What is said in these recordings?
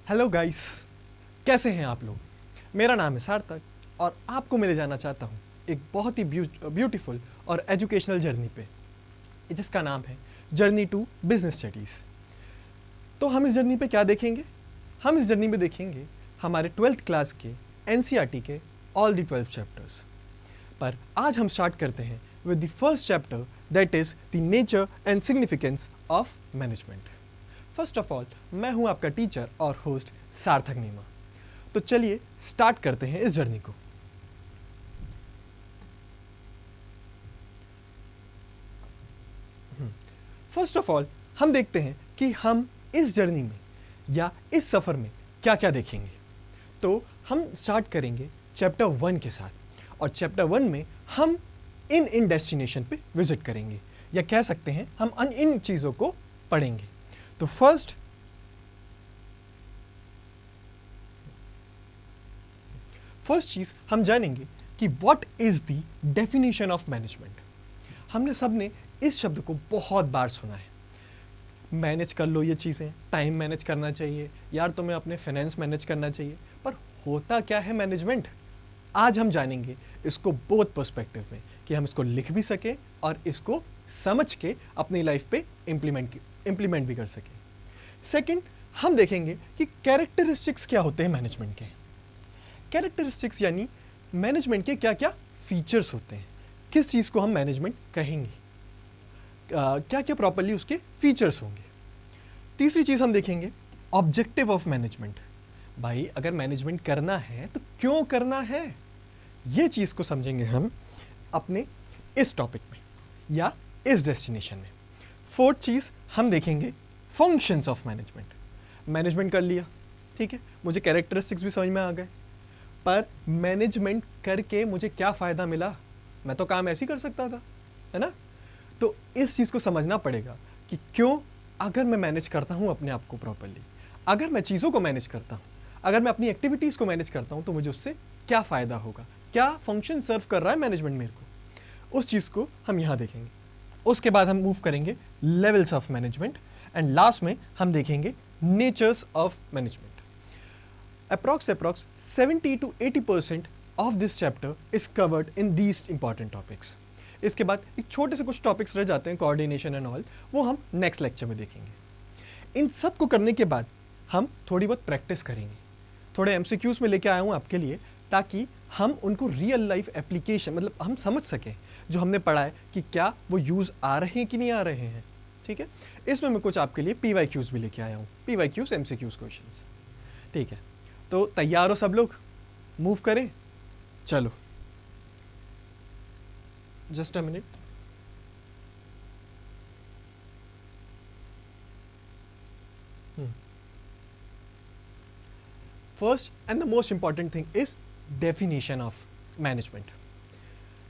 Hello guys, कैसे हैं आप लोग। मेरा नाम है सार्थक और आपको मैं ले जाना चाहता हूँ एक बहुत ही ब्यूटीफुल और एजुकेशनल जर्नी पे, जिसका नाम है जर्नी टू बिजनेस स्टडीज़। तो हम इस जर्नी पे क्या देखेंगे? हम इस जर्नी में देखेंगे हमारे 12th क्लास के एनसीईआरटी के ऑल द 12 चैप्टर्स। पर आज हम स्टार्ट करते हैं with the first chapter, that is the nature and significance of management. First of all, मैं हूं आपका टीचर और होस्ट सार्थक नीमा। तो चलिए स्टार्ट करते हैं इस जर्नी को। फर्स्ट ऑफ ऑल, हम देखते हैं कि हम इस जर्नी में या इस सफर में क्या क्या देखेंगे। तो हम स्टार्ट करेंगे चैप्टर 1 के साथ, और चैप्टर 1 में हम इन डेस्टिनेशन पे विजिट करेंगे, या कह सकते हैं हम इन चीज़ों को पढ़ेंगे। तो फर्स्ट चीज हम जानेंगे कि what is the definition of management. हमने सबने इस शब्द को बहुत बार सुना है, मैनेज कर लो ये चीज़ें, टाइम मैनेज करना चाहिए, यार तुम्हें अपने फाइनेंस मैनेज करना चाहिए। पर होता क्या है मैनेजमेंट? आज हम जानेंगे इसको बोथ पर्सपेक्टिव में, कि हम इसको लिख भी सकें और इसको समझ के अपनी लाइफ पे इम्प्लीमेंट भी कर सकें। सेकंड, हम देखेंगे कि कैरेक्टरिस्टिक्स क्या होते हैं मैनेजमेंट के। कैरेक्टरिस्टिक्स यानी मैनेजमेंट के क्या क्या फीचर्स होते हैं, किस चीज़ को हम मैनेजमेंट कहेंगे, क्या क्या प्रॉपर्ली उसके फीचर्स होंगे। तीसरी चीज़ हम देखेंगे ऑब्जेक्टिव ऑफ मैनेजमेंट। भाई अगर मैनेजमेंट करना है तो क्यों करना है, ये चीज़ को समझेंगे हम अपने इस टॉपिक में या इस डेस्टिनेशन में। फोर्थ चीज़ हम देखेंगे फंक्शंस ऑफ मैनेजमेंट। मैनेजमेंट कर लिया, ठीक है, मुझे कैरेक्टरिस्टिक्स भी समझ में आ गए, पर मैनेजमेंट करके मुझे क्या फ़ायदा मिला? मैं तो काम ऐसे ही कर सकता था, है ना। तो इस चीज़ को समझना पड़ेगा कि क्यों, अगर मैं मैनेज करता हूँ अपने आप को प्रॉपरली, अगर मैं चीज़ों को मैनेज करता हूँ, अगर मैं अपनी एक्टिविटीज़ को मैनेज करता हूँ, तो मुझे उससे क्या फ़ायदा होगा, क्या फंक्शन सर्व कर रहा है मैनेजमेंट मेरे को, उस चीज़ को हम यहाँ देखेंगे। उसके बाद हम मूव करेंगे levels of management, and last में हम देखेंगे natures of management. Approx 70 to 80% of this chapter is covered in these important topics. इसके बाद एक छोटे से कुछ टॉपिक्स रह जाते हैं, कोऑर्डिनेशन एंड ऑल, वो हम नेक्स्ट लेक्चर में देखेंगे। इन सब को करने के बाद हम थोड़ी बहुत प्रैक्टिस करेंगे, थोड़े एमसीक्यूज में लेके आया हूँ आपके लिए, ताकि हम उनको रियल लाइफ एप्लीकेशन, मतलब हम समझ सकें जो हमने पढ़ा है कि क्या वो यूज़ आ रहे हैं कि नहीं आ रहे हैं, ठीक है। इसमें मैं कुछ आपके लिए PYQs भी लेके आया हूँ, PYQs MCQs क्वेश्चंस, ठीक है। तो तैयार हो सब लोग, मूव करें? चलो, just a minute. First and the most important thing is definition of management.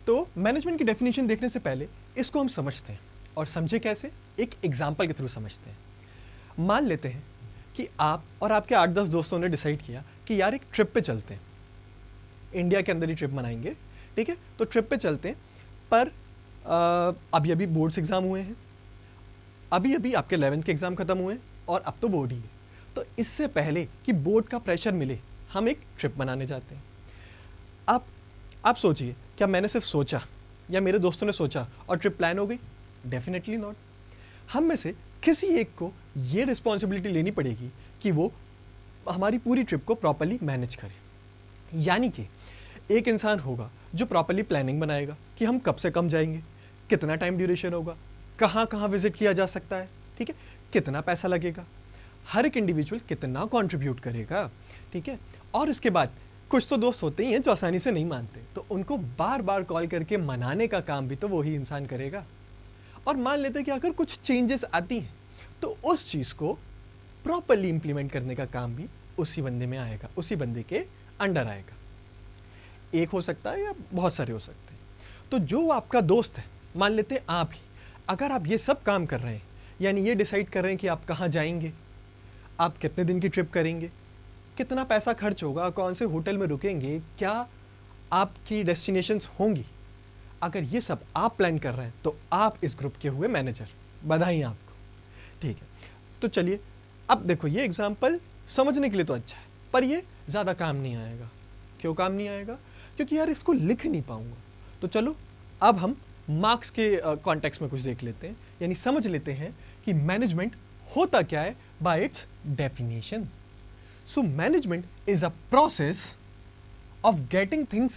तो मैनेजमेंट की डेफिनेशन देखने से पहले इसको हम समझते हैं, और समझे कैसे? एक एग्जाम्पल के थ्रू समझते हैं। मान लेते हैं कि आप और आपके 8-10 दोस्तों ने डिसाइड किया कि यार एक ट्रिप पे चलते हैं, इंडिया के अंदर ही ट्रिप मनाएंगे, ठीक है। तो ट्रिप पे चलते हैं, पर अभी अभी बोर्ड्स एग्ज़ाम हुए हैं, अभी अभी आपके 11th के एग्ज़ाम खत्म हुए हैं, और अब तो बोर्ड ही है। तो इससे पहले कि बोर्ड का प्रेशर मिले, हम एक ट्रिप मनाने जाते हैं। आप सोचिए, क्या मैंने सिर्फ सोचा या मेरे दोस्तों ने सोचा और ट्रिप प्लान हो गई? Definitely not. हम में से किसी एक को ये रिस्पॉन्सिबिलिटी लेनी पड़ेगी कि वो हमारी पूरी ट्रिप को प्रॉपर्ली मैनेज करे। यानी कि एक इंसान होगा जो प्रॉपर्ली प्लानिंग बनाएगा कि हम कब से कम जाएंगे, कितना टाइम ड्यूरेशन होगा, कहाँ कहाँ विजिट किया जा सकता है, ठीक है, कितना पैसा लगेगा, हर एक इंडिविजुअल कितना कंट्रीब्यूट करेगा, ठीक है। और इसके बाद कुछ तो दोस्त होते ही हैं जो आसानी से नहीं मानते, तो उनको बार बार कॉल करके मनाने का काम भी तो वही इंसान करेगा। और मान लेते हैं कि अगर कुछ चेंजेस आती हैं, तो उस चीज़ को प्रॉपर्ली इंप्लीमेंट करने का काम भी उसी बंदे में आएगा, उसी बंदे के अंडर आएगा। एक हो सकता है या बहुत सारे हो सकते हैं। तो जो आपका दोस्त है, मान लेते हैं आप ही, अगर आप ये सब काम कर रहे हैं, यानी ये डिसाइड कर रहे हैं कि आप कहाँ जाएंगे, आप कितने दिन की ट्रिप करेंगे, कितना पैसा खर्च होगा, कौन से होटल में रुकेंगे, क्या आपकी डेस्टिनेशंस होंगी, अगर ये सब आप प्लान कर रहे हैं, तो आप इस ग्रुप के हुए मैनेजर। बधाई आपको, ठीक है। तो चलिए, अब देखो, ये एग्जाम्पल समझने के लिए तो अच्छा है, पर ये ज़्यादा काम नहीं आएगा। क्यों काम नहीं आएगा? क्योंकि यार इसको लिख नहीं पाऊंगा। तो चलो अब हम मार्क्स के कॉन्टेक्स्ट में कुछ देख लेते हैं, यानी समझ लेते हैं कि मैनेजमेंट होता क्या है bye it's definition. So management is a process of getting things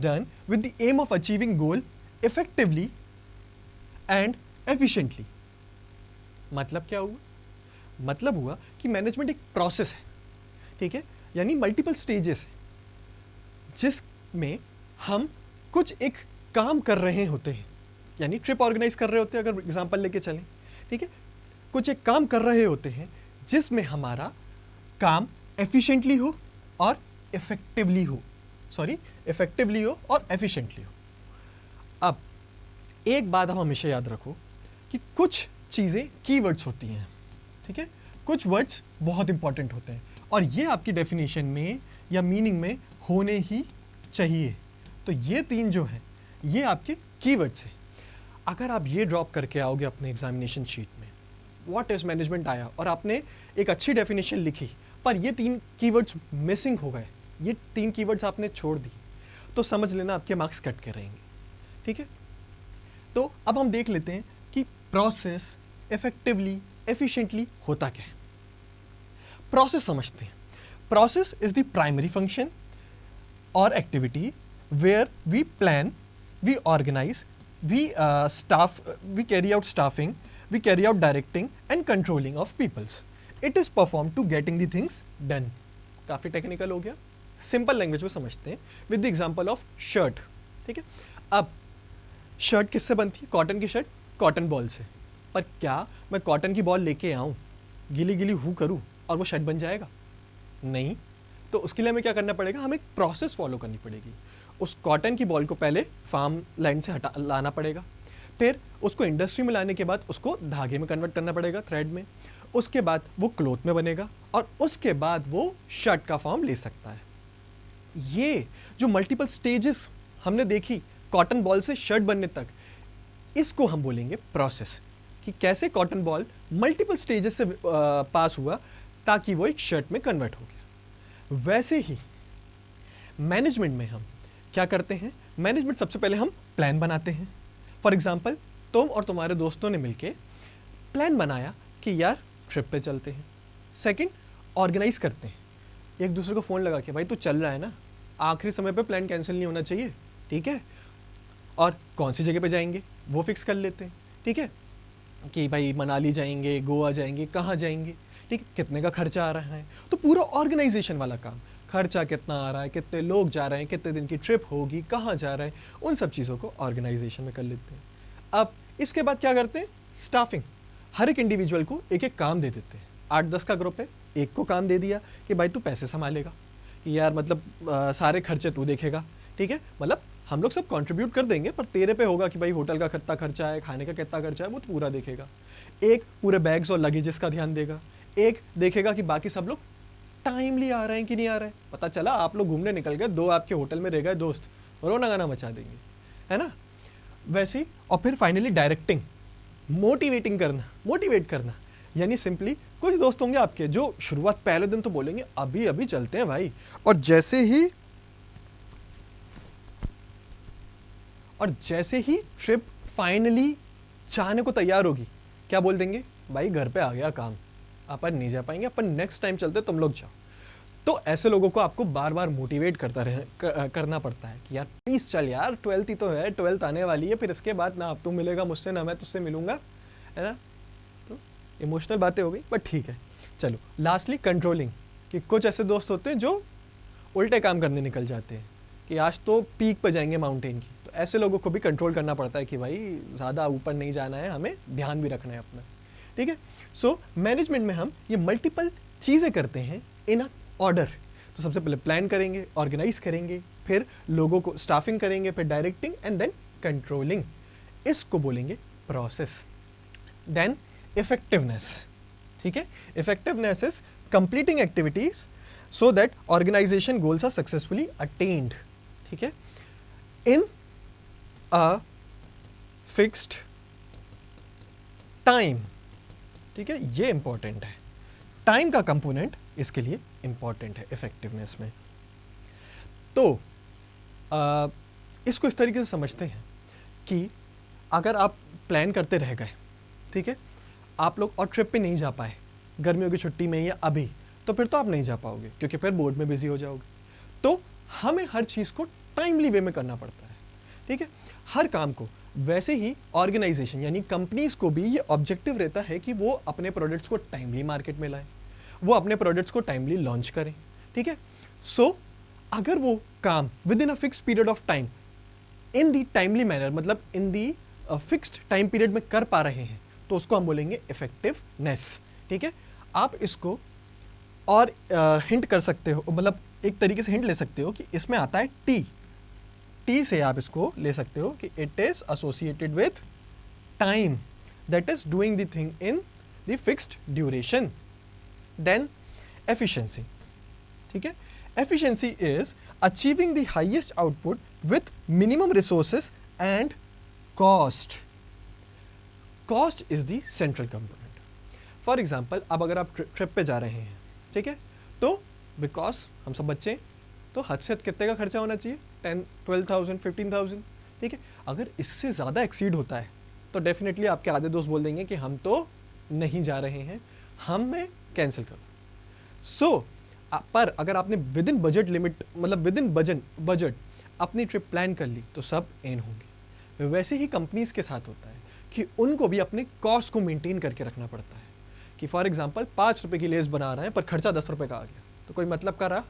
done with the aim of achieving goal effectively and efficiently। मतलब क्या हुआ? मतलब हुआ कि मैनेजमेंट एक प्रोसेस है, ठीक है, यानी मल्टीपल स्टेजेस है, जिसमें हम कुछ एक काम कर रहे होते हैं, यानी ट्रिप ऑर्गेनाइज कर रहे होते हैं, अगर एग्जांपल लेके चलें, ठीक है, कुछ एक काम कर रहे होते हैं जिसमें हमारा काम एफिशिएंटली हो और इफेक्टिवली हो और एफिशिएंटली हो। अब एक बात आप हमेशा याद रखो कि कुछ चीज़ें कीवर्ड्स होती हैं, ठीक है, कुछ वर्ड्स बहुत इंपॉर्टेंट होते हैं और ये आपकी डेफिनेशन में या मीनिंग में होने ही चाहिए। तो ये 3 जो हैं ये आपके कीवर्ड्स हैं। अगर आप ये ड्रॉप करके आओगे अपने एग्जामिनेशन शीट में, व्हाट इज मैनेजमेंट आया और आपने एक अच्छी डेफिनेशन लिखी, पर ये 3 कीवर्ड्स मिसिंग हो गए, ये 3 कीवर्ड्स आपने छोड़ दी, तो समझ लेना आपके मार्क्स कट के रहेंगे, ठीक है। तो अब हम देख लेते हैं कि प्रोसेस इफेक्टिवली एफिशिएंटली होता क्या है। प्रोसेस समझते हैं। Process is the primary function और activity where we plan, we organize, we carry out staffing, we carry out directing and controlling of peoples. It is performed to getting the things done. काफ़ी technical हो गया, simple language में समझते हैं with the example of shirt, ठीक है। अब shirt किससे बनती है? कॉटन की शर्ट कॉटन बॉल से। पर क्या मैं कॉटन की बॉल लेके आऊँ, गीली गीली हूँ करूँ और वो शर्ट बन जाएगा? नहीं। तो उसके लिए हमें क्या करना पड़ेगा? हमें एक प्रोसेस फॉलो करनी पड़ेगी। उस कॉटन की बॉल को पहले फार्म लैंड से लाना पड़ेगा, फिर उसको इंडस्ट्री में लाने के बाद उसको धागे में कन्वर्ट करना पड़ेगा, थ्रेड में, उसके बाद वो क्लॉथ में बनेगा और उसके बाद वो शर्ट का फॉर्म ले सकता है। ये जो मल्टीपल स्टेजेस हमने देखी कॉटन बॉल से शर्ट बनने तक, इसको हम बोलेंगे प्रोसेस, कि कैसे कॉटन बॉल मल्टीपल स्टेजेस से पास हुआ ताकि वो एक शर्ट में कन्वर्ट हो गया। वैसे ही मैनेजमेंट में हम क्या करते हैं? मैनेजमेंट सबसे पहले हम प्लान बनाते हैं। फॉर एग्जाम्पल, तुम और तुम्हारे दोस्तों ने मिलके प्लान बनाया कि यार ट्रिप पे चलते हैं। सेकंड, ऑर्गेनाइज करते हैं, एक दूसरे को फ़ोन लगा के, भाई तू चल रहा है ना, आखिरी समय पे प्लान कैंसिल नहीं होना चाहिए, ठीक है, और कौन सी जगह पे जाएंगे वो फिक्स कर लेते हैं, ठीक है, कि भाई मनाली जाएंगे, गोवा जाएंगे, कहाँ जाएंगे, ठीक है, कितने का खर्चा आ रहा है। तो पूरा ऑर्गेनाइजेशन वाला काम, खर्चा कितना आ रहा है, कितने लोग जा रहे हैं, कितने दिन की ट्रिप होगी, कहाँ जा रहे हैं, उन सब चीज़ों को ऑर्गेनाइजेशन में कर लेते हैं। अब इसके बाद क्या करते हैं? स्टाफिंग। हर एक इंडिविजुअल को एक एक काम दे देते हैं। 8-10 का ग्रुप है, एक को काम दे दिया कि भाई तू पैसे संभालेगा, कि यार मतलब सारे खर्चे तू देखेगा, ठीक है, मतलब हम लोग सब कंट्रीब्यूट कर देंगे, पर तेरे पे होगा कि भाई होटल का कितना खर्चा है, खाने का कितना खर्चा है, वो तो पूरा देखेगा। एक पूरे बैग्स और लगेजेस का ध्यान देगा, एक देखेगा कि बाकी सब लोग टाइमली आ रहे हैं कि नहीं आ रहे हैं। पता चला आप लोग घूमने निकल गए, 2 आपके होटल में रह गए दोस्त, रोना गाना मचा देंगे, है ना। वैसे ही, और फिर फाइनली डायरेक्टिंग, मोटिवेट करना, यानी सिंपली कुछ दोस्त होंगे आपके जो शुरुआत पहले दिन तो बोलेंगे अभी अभी चलते हैं भाई, और जैसे ही ट्रिप फाइनली जाने को तैयार होगी, क्या बोल देंगे? भाई घर पे आ गया काम, अपन नहीं जा पाएंगे, अपन नेक्स्ट टाइम चलते, तुम लोग जाओ। तो ऐसे लोगों को आपको बार बार मोटिवेट करना पड़ता है कि यार प्लीज़ चल यार, 12th ही तो है, 12th आने वाली है, फिर इसके बाद ना अब तू मिलेगा मुझसे, ना मैं तुझसे मिलूंगा, है ना। तो इमोशनल बातें हो गई, बट ठीक है। चलो लास्टली कंट्रोलिंग, कि कुछ ऐसे दोस्त होते हैं जो उल्टे काम करने निकल जाते हैं कि आज तो पीक पर जाएंगे माउंटेन की, तो ऐसे लोगों को भी कंट्रोल करना पड़ता है कि भाई ज़्यादा ऊपर नहीं जाना है, हमें ध्यान भी रखना है अपना, ठीक है। सो मैनेजमेंट में हम ये मल्टीपल चीज़ें करते हैं इन अ ऑर्डर। तो सबसे पहले प्लान करेंगे, ऑर्गेनाइज करेंगे, फिर लोगों को स्टाफिंग करेंगे, फिर डायरेक्टिंग एंड देन कंट्रोलिंग, इसको बोलेंगे प्रोसेस। देन इफेक्टिवनेस, ठीक है। Effectiveness is completing activities so that organisation goals are successfully attend, ठीक है, इन अ फिक्स्ड टाइम ठीक है, ये इंपॉर्टेंट है। टाइम का कंपोनेंट इसके लिए इंपॉर्टेंट है इफेक्टिवनेस में। तो इसको इस तरीके से समझते हैं कि अगर आप प्लान करते रह गए, ठीक है, आप लोग और ट्रिप पे नहीं जा पाए गर्मियों की छुट्टी में या अभी, तो फिर तो आप नहीं जा पाओगे क्योंकि फिर बोर्ड में बिजी हो जाओगे। तो हमें हर चीज़ को टाइमली वे में करना पड़ता है, ठीक है, हर काम को। वैसे ही ऑर्गेनाइजेशन यानी कंपनीज को भी ये ऑब्जेक्टिव रहता है कि वो अपने प्रोडक्ट्स को टाइमली मार्केट में लाएं, वो अपने प्रोडक्ट्स को टाइमली लॉन्च करें, ठीक है। सो अगर वो काम with in a fix period of time in the timely manner, मतलब इन दी फिक्स्ड टाइम पीरियड में कर पा रहे हैं, तो उसको हम बोलेंगे इफेक्टिवनेस, ठीक है। आप इसको और हिंट कर सकते हो, मतलब एक तरीके से हिंट ले सकते हो कि इसमें आता है टी से आप इसको ले सकते हो कि it is associated with time, that is doing the thing in the fixed duration. Then efficiency, ठीक है, efficiency is achieving the highest output with minimum resources and cost. Cost is the central component. For example, अब अगर आप trip पे जा रहे हैं, ठीक है, तो बिकॉज हम सब बच्चे हैं, तो हद से हद कितने का खर्चा होना चाहिए, 10, 12,000, 15,000, ठीक है। अगर इससे ज़्यादा एक्सीड होता है तो डेफिनेटली आपके आधे दोस्त बोल देंगे कि हम तो नहीं जा रहे हैं, हमें कैंसिल कर दो। सो पर अगर आपने विद इन बजट लिमिट, मतलब विद इन बजट अपनी ट्रिप प्लान कर ली, तो सब एन होंगे। वैसे ही कंपनीज के साथ होता है कि उनको भी अपने कॉस्ट को मेंटेन करके रखना पड़ता है कि फॉर एग्जांपल 5 रुपए की लेस बना रहे हैं पर खर्चा 10 रुपए का आ गया, तो कोई मतलब का रहा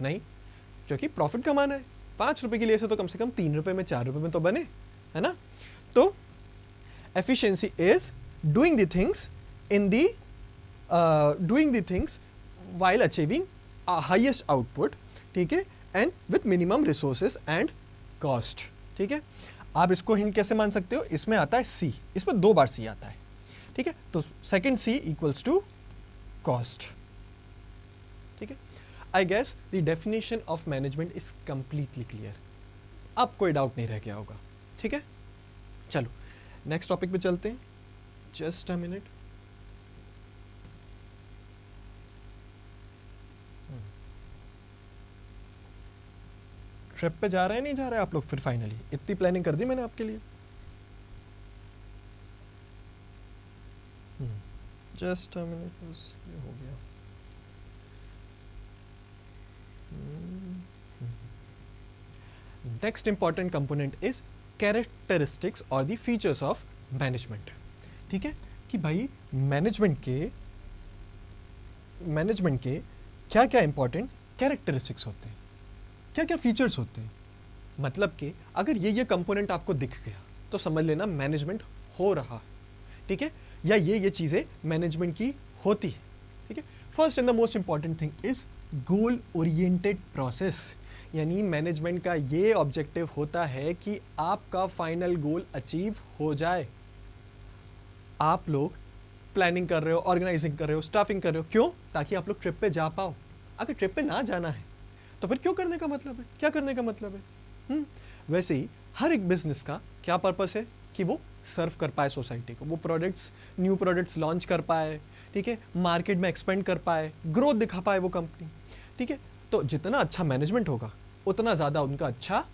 नहीं, क्योंकि प्रॉफिट कमाना है। 5 रुपए की लेस है तो कम से कम 3 रुपए में, 4 रुपए में तो बने, है ना। तो efficiency is doing the things in the doing the things while achieving a highest output, ठीक है, and with minimum resources and cost, ठीक है। आप इसको हिंट कैसे मान सकते हो, इसमें आता है सी, इसमें 2 बार सी आता है, ठीक है, तो second C equals to cost, ठीक है। I guess the definition of management is completely clear, अब कोई डाउट नहीं रह गया होगा, ठीक है। चलो नेक्स्ट टॉपिक पे चलते हैं, जस्ट अ मिनट। ट्रिप पे जा रहे हैं, नहीं जा रहे हैं आप लोग फिर फाइनली, इतनी प्लानिंग कर दी मैंने आपके लिए। जस्ट अ मिनट, बस ये हो गया। Next important component is characteristics और द फीचर्स ऑफ मैनेजमेंट, ठीक है, कि भाई मैनेजमेंट के क्या क्या इंपॉर्टेंट कैरेक्टरिस्टिक्स होते हैं, क्या क्या फीचर्स होते हैं। मतलब कि अगर ये कंपोनेंट आपको दिख गया तो समझ लेना मैनेजमेंट हो रहा, ठीक है, या ये चीज़ें मैनेजमेंट की होती है, ठीक है। First and the most important thing is goal oriented process, यानी मैनेजमेंट का ये ऑब्जेक्टिव होता है कि आपका फाइनल गोल अचीव हो जाए। आप लोग प्लानिंग कर रहे हो, ऑर्गेनाइजिंग कर रहे हो, स्टाफिंग कर रहे हो, क्यों? ताकि आप लोग ट्रिप पे जा पाओ। अगर ट्रिप पे ना जाना है तो फिर क्यों करने का मतलब है, क्या करने का मतलब है? वैसे ही हर एक बिजनेस का क्या पर्पस है कि वो सर्व कर पाए सोसाइटी को, वो प्रोडक्ट्स, न्यू प्रोडक्ट्स लॉन्च कर पाए, ठीक है, मार्केट में एक्सपेंड कर पाए, ग्रोथ दिखा पाए वो कंपनी, ठीक है। तो जितना अच्छा मैनेजमेंट होगा उतना ज़्यादा उनका अच्छा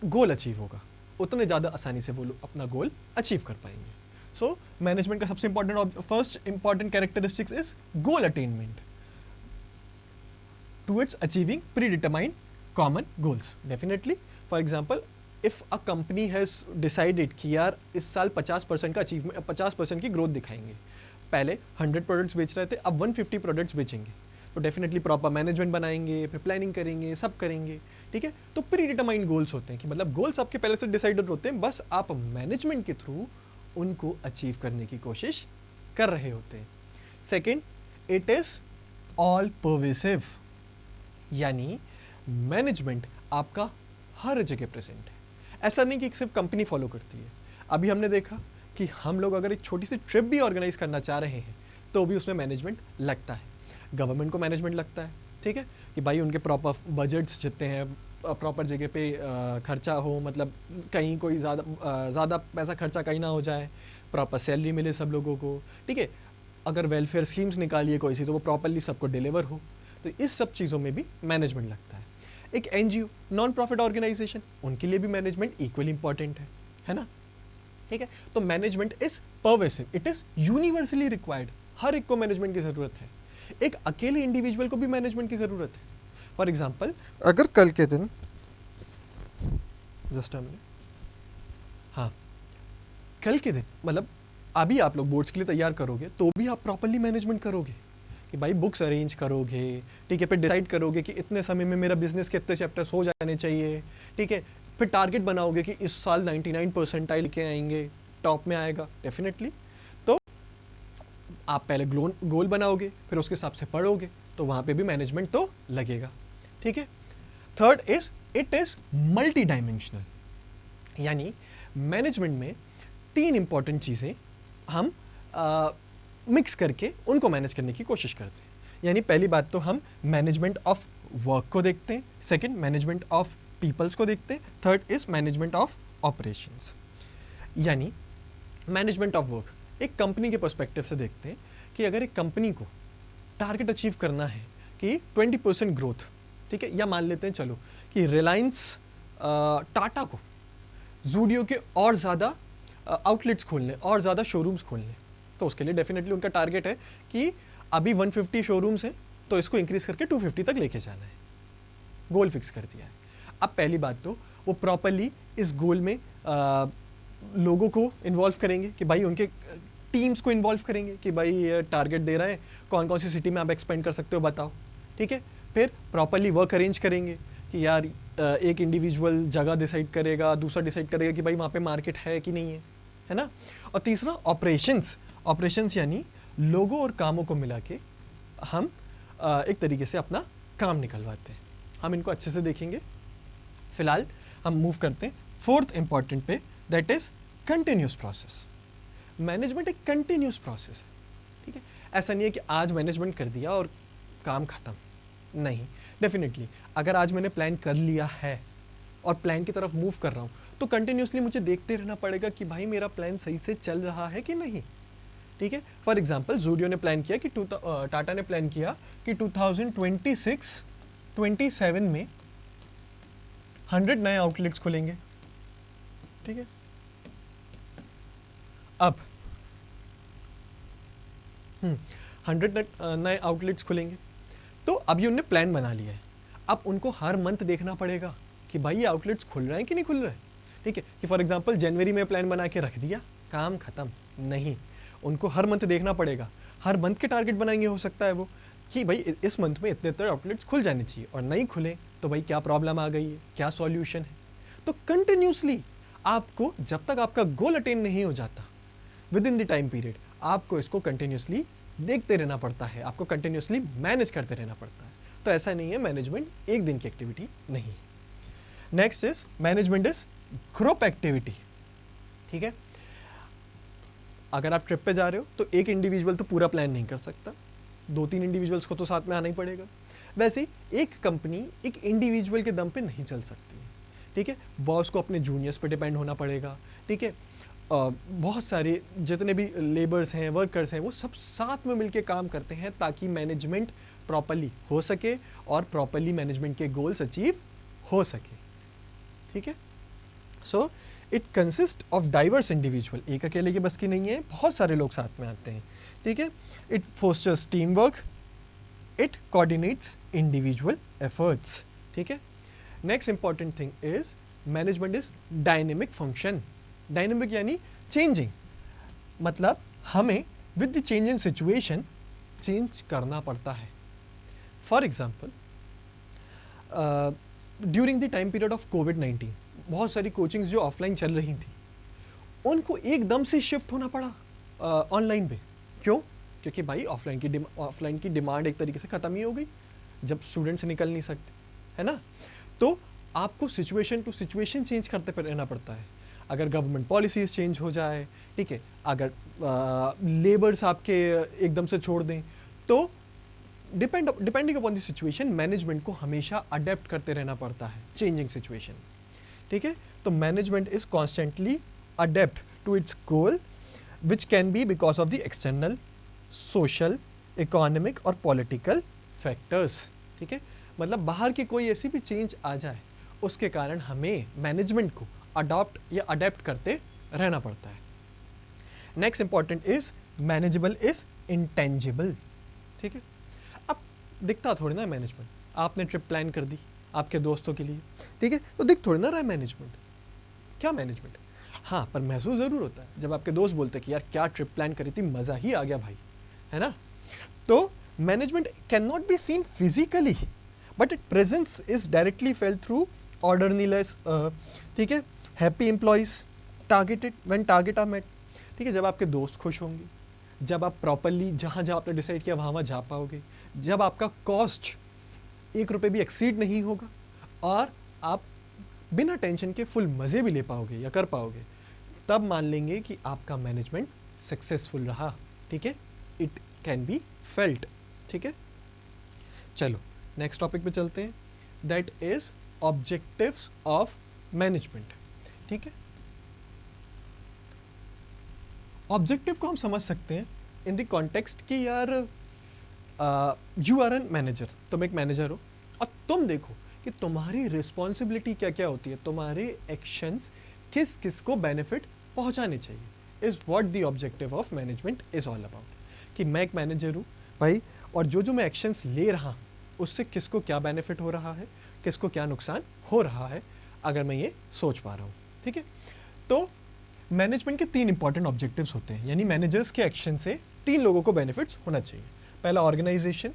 गोल अचीव होगा, उतने ज़्यादा आसानी से वो लोग अपना गोल अचीव कर पाएंगे। सो मैनेजमेंट का सबसे important first important characteristics is goal attainment towards achieving predetermined common goals. Definitely, for example, if a company has decided कि यार इस साल 50% का अचीवमेंट, 50% की ग्रोथ दिखाएंगे, पहले 100 प्रोडक्ट्स बेच रहे थे, अब 150 प्रोडक्ट्स बेचेंगे, तो डेफिनेटली प्रॉपर मैनेजमेंट बनाएंगे, फिर प्लानिंग करेंगे, सब करेंगे, ठीक है। तो प्री डिटरमाइंड गोल्स होते हैं कि मतलब गोल्स आपके पहले से डिसाइडेड होते हैं, बस आप मैनेजमेंट के थ्रू उनको अचीव करने की कोशिश कर रहे होते हैं। Second, it is all pervasive, यानी मैनेजमेंट आपका हर जगह प्रेजेंट है। ऐसा नहीं कि सिर्फ कंपनी फॉलो करती है। अभी हमने देखा कि हम लोग अगर एक छोटी सी ट्रिप भी ऑर्गेनाइज करना चाह रहे हैं तो भी उसमें मैनेजमेंट लगता है, गवर्नमेंट को मैनेजमेंट लगता है, ठीक है, कि भाई उनके प्रॉपर बजट्स जितने हैं प्रॉपर जगह पे खर्चा हो, मतलब कहीं कोई ज़्यादा पैसा खर्चा कहीं ना हो जाए, प्रॉपर सैलरी मिले सब लोगों को, ठीक है। अगर वेलफेयर स्कीम्स निकालिए कोई सी तो वो प्रॉपरली सबको डिलीवर हो, तो इस सब चीज़ों में भी मैनेजमेंट लगता है। एक एनजीओ, नॉन प्रॉफिट ऑर्गेनाइजेशन, उनके लिए भी मैनेजमेंट इक्वली इंपॉर्टेंट है ना, ठीक है। तो management is pervasive, it is universally required, हर एक को मैनेजमेंट की ज़रूरत है। एक अकेले इंडिविजुअल को भी मैनेजमेंट की ज़रूरत है। फॉर एग्जाम्पल, अगर कल के दिन जस्ट हाँ, कल के दिन मतलब अभी आप लोग बोर्ड्स के लिए तैयार करोगे तो भी आप प्रॉपरली मैनेजमेंट करोगे कि भाई बुक्स अरेंज करोगे, ठीक है, फिर डिसाइड करोगे कि इतने समय में मेरा बिजनेस के इतने चैप्टर्स हो जाने चाहिए, ठीक है, फिर टारगेट बनाओगे कि इस साल 99 परसेंटाइल के आएंगे, टॉप में आएगा डेफिनेटली। तो आप पहले गोल बनाओगे, फिर उसके हिसाब से पढ़ोगे, तो वहाँ पे भी मैनेजमेंट तो लगेगा, ठीक है। Third is it is multi dimensional, यानी मैनेजमेंट में 3 इंपॉर्टेंट चीज़ें हम मिक्स करके उनको मैनेज करने की कोशिश करते हैं। यानी पहली बात तो हम मैनेजमेंट ऑफ वर्क को देखते हैं, सेकंड मैनेजमेंट ऑफ पीपल्स को देखते हैं, third is management of operations. यानी मैनेजमेंट ऑफ वर्क एक कंपनी के पर्सपेक्टिव से देखते हैं कि अगर एक कंपनी को टारगेट अचीव करना है कि 20% ग्रोथ, ठीक है, या मान लेते हैं चलो कि रिलायंस टाटा को ज़ूडियो के और ज़्यादा आउटलेट्स खोलने और ज़्यादा शोरूम्स खोलने, तो उसके लिए डेफिनेटली उनका टारगेट है कि अभी 150 शोरूम्स हैं तो इसको इंक्रीज करके 250 तक लेके जाना है, गोल फिक्स कर दिया है। अब पहली बात तो वो प्रॉपरली इस गोल में लोगों को इन्वॉल्व करेंगे कि भाई उनके टीम्स को इन्वॉल्व करेंगे कि भाई टारगेट दे रहे हैं, कौन कौन सी सिटी में आप एक्सपेंड कर सकते हो बताओ, ठीक है। फिर प्रॉपरली वर्क अरेंज करेंगे कि यार एक इंडिविजुअल जगह डिसाइड करेगा, दूसरा डिसाइड करेगा कि भाई वहाँ पे मार्केट है कि नहीं है ना। और तीसरा ऑपरेशंस यानी लोगों और कामों को मिला के हम एक तरीके से अपना काम निकलवाते हैं। हम इनको अच्छे से देखेंगे। फिलहाल हम मूव करते हैं फोर्थ इंपॉर्टेंट पे, that is continuous process. Management एक कंटिन्यूस प्रोसेस है, ठीक है। ऐसा नहीं है कि आज मैनेजमेंट कर दिया और काम खत्म, नहीं। डेफिनेटली अगर आज मैंने प्लान कर लिया है और प्लान की तरफ मूव कर रहा हूँ तो कंटिन्यूसली मुझे देखते रहना पड़ेगा कि भाई मेरा प्लान सही से चल रहा है कि नहीं, ठीक है। फॉर एग्जांपल ज़ूडियो ने प्लान किया कि टाटा ने प्लान किया कि 2026-27 में 100 नए आउटलेट्स खुलेंगे, ठीक है। अब 100 नए आउटलेट्स खुलेंगे, तो अभी उन्होंने प्लान बना लिया है। अब उनको हर मंथ देखना पड़ेगा कि भाई ये आउटलेट्स खुल रहे हैं कि नहीं खुल रहे हैं, ठीक है। कि फॉर एग्जांपल जनवरी में प्लान बना के रख दिया, काम खत्म, नहीं। उनको हर मंथ देखना पड़ेगा, हर मंथ के टारगेट बनाएंगे, हो सकता है वो कि भाई इस मंथ में इतने आउटलेट्स खुल जाने चाहिए, और नहीं खुले तो भाई क्या प्रॉब्लम आ गई है, क्या सॉल्यूशन है। तो कंटिन्यूसली आपको जब तक आपका गोल अटेन नहीं हो जाता with in the time period, आपको इसको कंटिन्यूसली देखते रहना पड़ता है, आपको कंटिन्यूसली मैनेज करते रहना पड़ता है। तो ऐसा नहीं है, मैनेजमेंट एक दिन की एक्टिविटी नहीं है। Next is management is group activity, ठीक है। अगर आप ट्रिप पे जा रहे हो तो एक इंडिविजुअल तो पूरा प्लान नहीं कर सकता, 2-3 इंडिविजुअल्स को तो साथ में आना ही पड़ेगा। वैसे एक कंपनी एक इंडिविजुअल के दम पे नहीं चल सकती है, ठीक है। बॉस को अपने जूनियर्स पे डिपेंड होना पड़ेगा, ठीक है। बहुत सारे जितने भी लेबर्स हैं, वर्कर्स हैं, वो सब साथ में मिलके काम करते हैं ताकि मैनेजमेंट प्रॉपरली हो सके और प्रॉपरली मैनेजमेंट के गोल्स अचीव हो सके, ठीक है। So it consist of diverse individual, एक अकेले की बस की नहीं है, बहुत सारे लोग साथ में आते हैं, ठीक है। It fosters team work, it coordinates individual efforts, ठीक है। Next important thing is management is dynamic function. Dynamic यानी चेंजिंग, मतलब हमें with the change in situation change करना पड़ता है। For example during the time period of कोविड-19 बहुत सारी कोचिंग्स जो ऑफलाइन चल रही थी उनको एकदम से शिफ्ट होना पड़ा ऑनलाइन पे। क्यों? क्योंकि भाई ऑफलाइन की डिमांड एक तरीके से ख़त्म ही हो गई जब स्टूडेंट्स निकल नहीं सकते, है ना। तो आपको सिचुएशन टू सिचुएशन चेंज करते रहना पड़ता है। अगर गवर्नमेंट पॉलिसीज़ चेंज हो जाए, ठीक है, अगर लेबर्स आपके एकदम से छोड़ दें, तो depending upon the situation management को हमेशा अडेप्ट करते रहना पड़ता है चेंजिंग सिचुएशन, ठीक है। तो management is constantly adept to its goal which can be because of the external social economic और पॉलिटिकल फैक्टर्स, ठीक है। मतलब बाहर की कोई ऐसी भी चेंज आ जाए उसके कारण हमें मैनेजमेंट को अडॉप्ट या अडेप्ट करते रहना पड़ता है। Next important is manageable is intangible, ठीक है। अब दिखता थोड़ी ना मैनेजमेंट, आपने ट्रिप प्लान कर दी आपके दोस्तों के लिए, ठीक है, तो दिख थोड़ी ना रहा है मैनेजमेंट, क्या मैनेजमेंट। हाँ, पर महसूस ज़रूर होता है जब आपके दोस्त बोलते हैं कि यार क्या ट्रिप प्लान करी थी, मज़ा ही आ गया भाई, है ना। तो management can not be seen physically but it presence is directly felt through orderliness, ठीक है, happy employees, targeted when target are met, ठीक है। जब आपके दोस्त खुश होंगे, जब आप प्रॉपरली जहाँ जहाँ आपने डिसाइड किया वहाँ वहाँ जा पाओगे, जब आपका कॉस्ट 1 रुपये भी एक्सीड नहीं होगा और आप बिना टेंशन के फुल मज़े भी ले पाओगे या कर पाओगे, तब मान लेंगे कि आपका मैनेजमेंट सक्सेसफुल रहा, ठीक है। इट कैन बी फेल्ट, ठीक है। चलो नेक्स्ट टॉपिक पे चलते हैं, that is objectives of management, ठीक है। ऑब्जेक्टिव को हम समझ सकते हैं इन द कॉन्टेक्स्ट कि यार यू आर एन मैनेजर, तुम एक मैनेजर हो और तुम देखो कि तुम्हारी रिस्पॉन्सिबिलिटी क्या क्या होती है, तुम्हारे एक्शंस किस किस को बेनिफिट पहुंचाने चाहिए, is what the objective of management is all about. कि मैं एक मैनेजर हूँ भाई, और जो जो मैं एक्शंस ले रहा हूँ उससे किसको क्या बेनिफिट हो रहा है, किसको क्या नुकसान हो रहा है, अगर मैं ये सोच पा रहा हूँ, ठीक है। तो मैनेजमेंट के 3 इंपॉर्टेंट ऑब्जेक्टिव्स होते हैं, यानी मैनेजर्स के एक्शन से 3 लोगों को बेनिफिट्स होना चाहिए। पहला ऑर्गेनाइजेशन,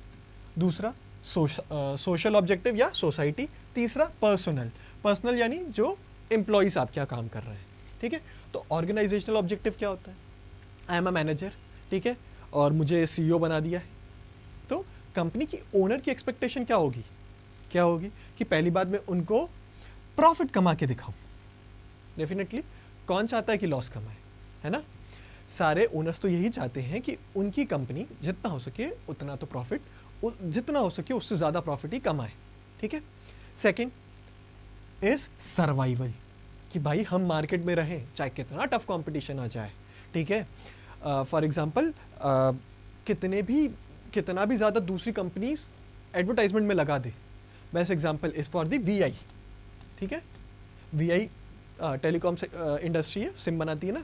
दूसरा सोशल ऑब्जेक्टिव या सोसाइटी, तीसरा पर्सनल यानी जो एम्प्लॉइज आप क्या काम कर रहे हैं, ठीक है। तो ऑर्गेनाइजेशनल ऑब्जेक्टिव क्या होता है, आई एम अ मैनेजर, ठीक है, और मुझे CEO बना दिया है, तो कंपनी की ओनर की एक्सपेक्टेशन क्या होगी कि पहली बात मैं उनको प्रॉफिट कमा के दिखाऊं। डेफिनेटली कौन चाहता है कि लॉस कमाए, है ना। सारे ओनर्स तो यही चाहते हैं कि उनकी कंपनी जितना हो सके उतना तो प्रॉफिट, जितना हो सके उससे ज़्यादा प्रॉफिट ही कमाए, ठीक है। सेकेंड इज सर्वाइवल, कि भाई हम मार्केट में रहें चाहे कितना टफ कंपटीशन आ जाए, ठीक है। फॉर एग्जांपल कितना भी ज़्यादा दूसरी कंपनीज एडवर्टाइजमेंट में लगा दे, best example is for the VI, ठीक है। VI टेलीकॉम इंडस्ट्री है, सिम बनाती है ना,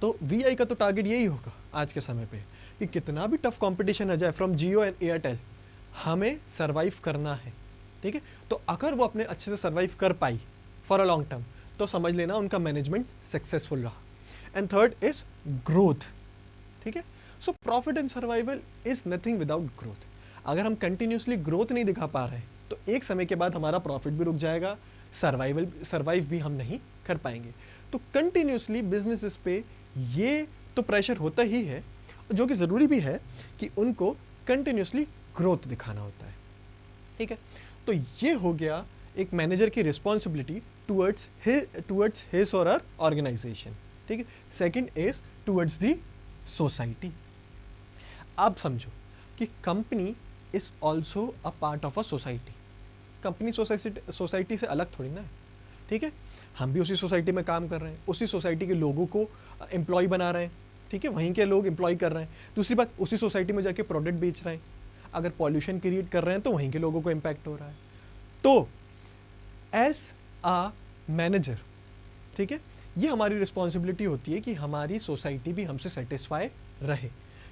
तो VI का तो टारगेट यही होगा आज के समय पे कि कितना भी टफ कंपटीशन आ जाए फ्रॉम जियो एंड एयरटेल, हमें सर्वाइव करना है, ठीक है। तो अगर वो अपने अच्छे से सर्वाइव कर पाई फॉर अ लॉन्ग टर्म, तो समझ लेना उनका मैनेजमेंट सक्सेसफुल रहा। एंड थर्ड इज ग्रोथ, ठीक है। So profit and survival is nothing without growth. अगर हम कंटिन्यूसली ग्रोथ नहीं दिखा पा रहे तो एक समय के बाद हमारा प्रॉफिट भी रुक जाएगा, सर्वाइव भी हम नहीं कर पाएंगे। तो कंटिन्यूसली बिजनेसेस पे ये तो प्रेशर होता ही है, जो कि ज़रूरी भी है कि उनको कंटिन्यूसली ग्रोथ दिखाना होता है, ठीक है। तो ये हो गया एक मैनेजर की रिस्पॉन्सिबिलिटी टूवर्ड्स हिज और हर ऑर्गेनाइजेशन, ठीक है। Second is towards the society. आप समझो कि company is also a part of a society. Company society से अलग थोड़ी ना है, ठीक है। हम भी उसी सोसाइटी में काम कर रहे हैं, उसी सोसाइटी के लोगों को एम्प्लॉय बना रहे हैं, ठीक है, वहीं के लोग एम्प्लॉय कर रहे हैं। दूसरी बात, उसी सोसाइटी में जाके प्रोडक्ट बेच रहे हैं, अगर पॉल्यूशन क्रिएट कर रहे हैं तो वहीं के लोगों को इम्पैक्ट हो रहा है। तो एज अ मैनेजर, ठीक है, ये हमारी रिस्पॉन्सिबिलिटी होती है कि हमारी सोसाइटी भी हमसे सेटिस्फाई रहे।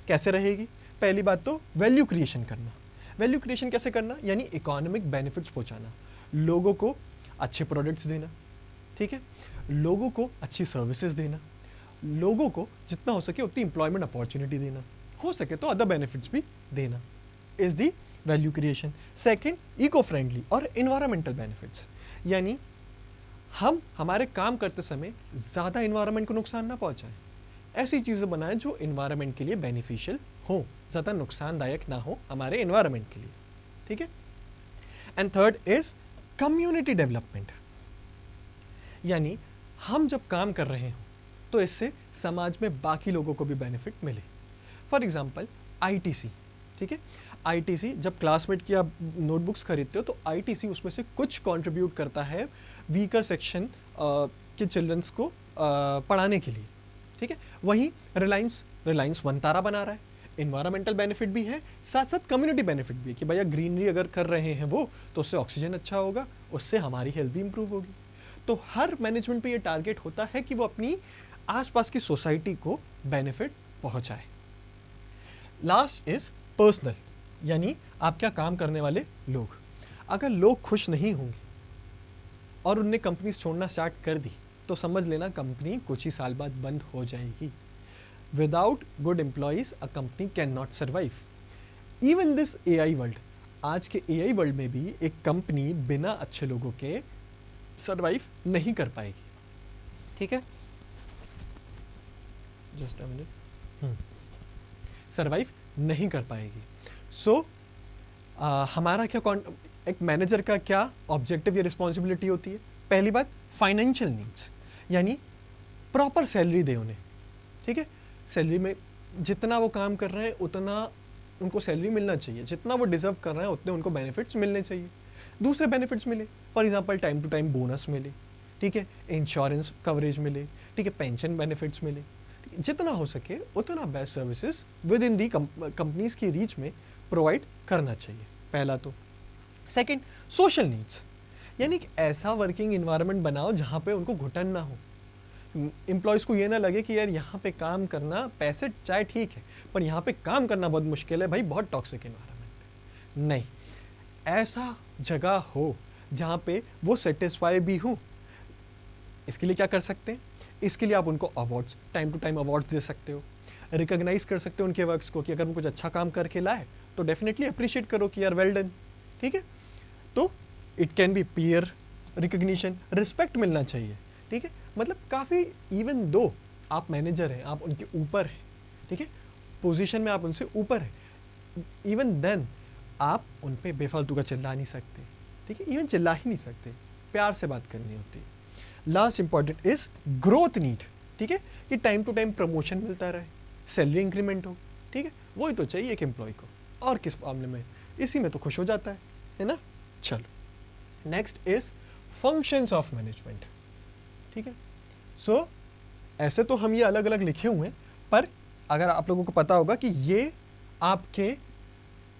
कैसे रहेगी? पहली बात तो वैल्यू क्रिएशन करना। वैल्यू क्रिएशन कैसे करना? यानी इकोनॉमिक बेनिफिट्स पहुंचाना, लोगों को अच्छे प्रोडक्ट्स देना, ठीक है, लोगों को अच्छी सर्विसेज देना, लोगों को जितना हो सके उतनी एम्प्लॉयमेंट अपॉर्चुनिटी देना, हो सके तो अदर बेनिफिट्स भी देना, is the value creation. Second, eco friendly और इन्वायरमेंटल बेनिफिट्स, यानी हम हमारे काम करते समय ज़्यादा इन्वायरमेंट को नुकसान ना पहुंचाएं, ऐसी चीज़ें बनाएं जो इन्वायरमेंट के लिए बेनिफिशियल हो, ज़्यादा नुकसानदायक ना हो हमारे इन्वायरमेंट के लिए, ठीक है। And third is community development, यानी हम जब काम कर रहे हो तो इससे समाज में बाकी लोगों को भी बेनिफिट मिले। फॉर एग्जाम्पल ITC, ठीक है। आईटीसी, जब क्लासमेट की आप नोटबुक्स खरीदते हो तो आईटीसी उसमें से कुछ कंट्रीब्यूट करता है वीकर सेक्शन के चिल्ड्रंस को पढ़ाने के लिए, ठीक है। वहीं रिलायंस वन तारा बना रहा है, इन्वायरमेंटल बेनिफिट भी है, साथ साथ कम्युनिटी बेनिफिट भी है कि भैया ग्रीनरी अगर कर रहे हैं वो, तो उससे ऑक्सीजन अच्छा होगा, उससे हमारी हेल्थ भी इंप्रूव होगी। तो हर मैनेजमेंट पे ये टारगेट होता है कि वो अपनी आसपास की सोसाइटी को बेनिफिट पहुंचाए। लास्ट इज पर्सनल, यानी आप क्या काम करने वाले लोग। अगर लोग खुश नहीं होंगे और उनने कंपनी छोड़ना स्टार्ट कर दी तो समझ लेना कंपनी कुछ ही साल बाद बंद हो जाएगी। Without good employees a company can not survive. Even this AI world, आज के एआई वर्ल्ड में भी एक कंपनी बिना अच्छे लोगों के सर्वाइव नहीं कर पाएगी, ठीक है। जस्ट अ मिनट, सर्वाइव नहीं कर पाएगी। सो हमारा क्या एक मैनेजर का क्या ऑब्जेक्टिव या रिस्पॉन्सिबिलिटी होती है? पहली बात, फाइनेंशियल नीड्स, यानी प्रॉपर सैलरी दे उन्हें, ठीक है। सैलरी में जितना वो काम कर रहे हैं उतना उनको सैलरी मिलना चाहिए, जितना वो डिजर्व कर रहे हैं उतने उनको बेनिफिट्स मिलने चाहिए। दूसरे बेनिफिट्स मिले, for example time to time bonus मिले, ठीक है, इंश्योरेंस कवरेज मिले, ठीक है, पेंशन बेनिफिट्स मिले, जितना हो सके उतना best services with in the companies की रीच में प्रोवाइड करना चाहिए, पहला तो। सेकंड, सोशल नीड्स, यानी कि ऐसा वर्किंग इन्वायरमेंट बनाओ जहाँ पे उनको घुटन ना हो। एम्प्लॉयज़ को ये ना लगे कि यार यहाँ पे काम करना, पैसे चाहे ठीक है पर यहाँ पे काम करना बहुत मुश्किल है भाई, बहुत टॉक्सिक इन्वायरमेंट। नहीं, ऐसा जगह हो जहाँ पे वो सेटिस्फाई भी हो। इसके लिए क्या कर सकते हैं? इसके लिए आप उनको awards, time to time awards दे सकते हो, रिकॉग्नाइज कर सकते हो उनके वर्क्स को कि अगर वो कुछ अच्छा काम करके लाए तो डेफिनेटली अप्रिशिएट करो कि यार वेल डन, ठीक है। तो it can be peer recognition, respect मिलना चाहिए, ठीक है। मतलब काफ़ी, इवन दो आप मैनेजर हैं, आप उनके ऊपर हैं, ठीक है, पोजीशन में आप उनसे ऊपर हैं, इवन देन आप उन पर बेफालतू का चिल्ला नहीं सकते, ठीक है, इवन चिल्ला ही नहीं सकते, प्यार से बात करनी होती है। Last important is growth need, ठीक है, कि टाइम टू टाइम प्रमोशन मिलता रहे, सैलरी इंक्रीमेंट हो, ठीक है, वही तो चाहिए एक एम्प्लॉय को, और किस मामले में, इसी में तो खुश हो जाता है ना। चलो, next is functions of management, ठीक है। सो ऐसे तो हम ये अलग अलग लिखे हुए हैं, पर अगर आप लोगों को पता होगा कि ये आपके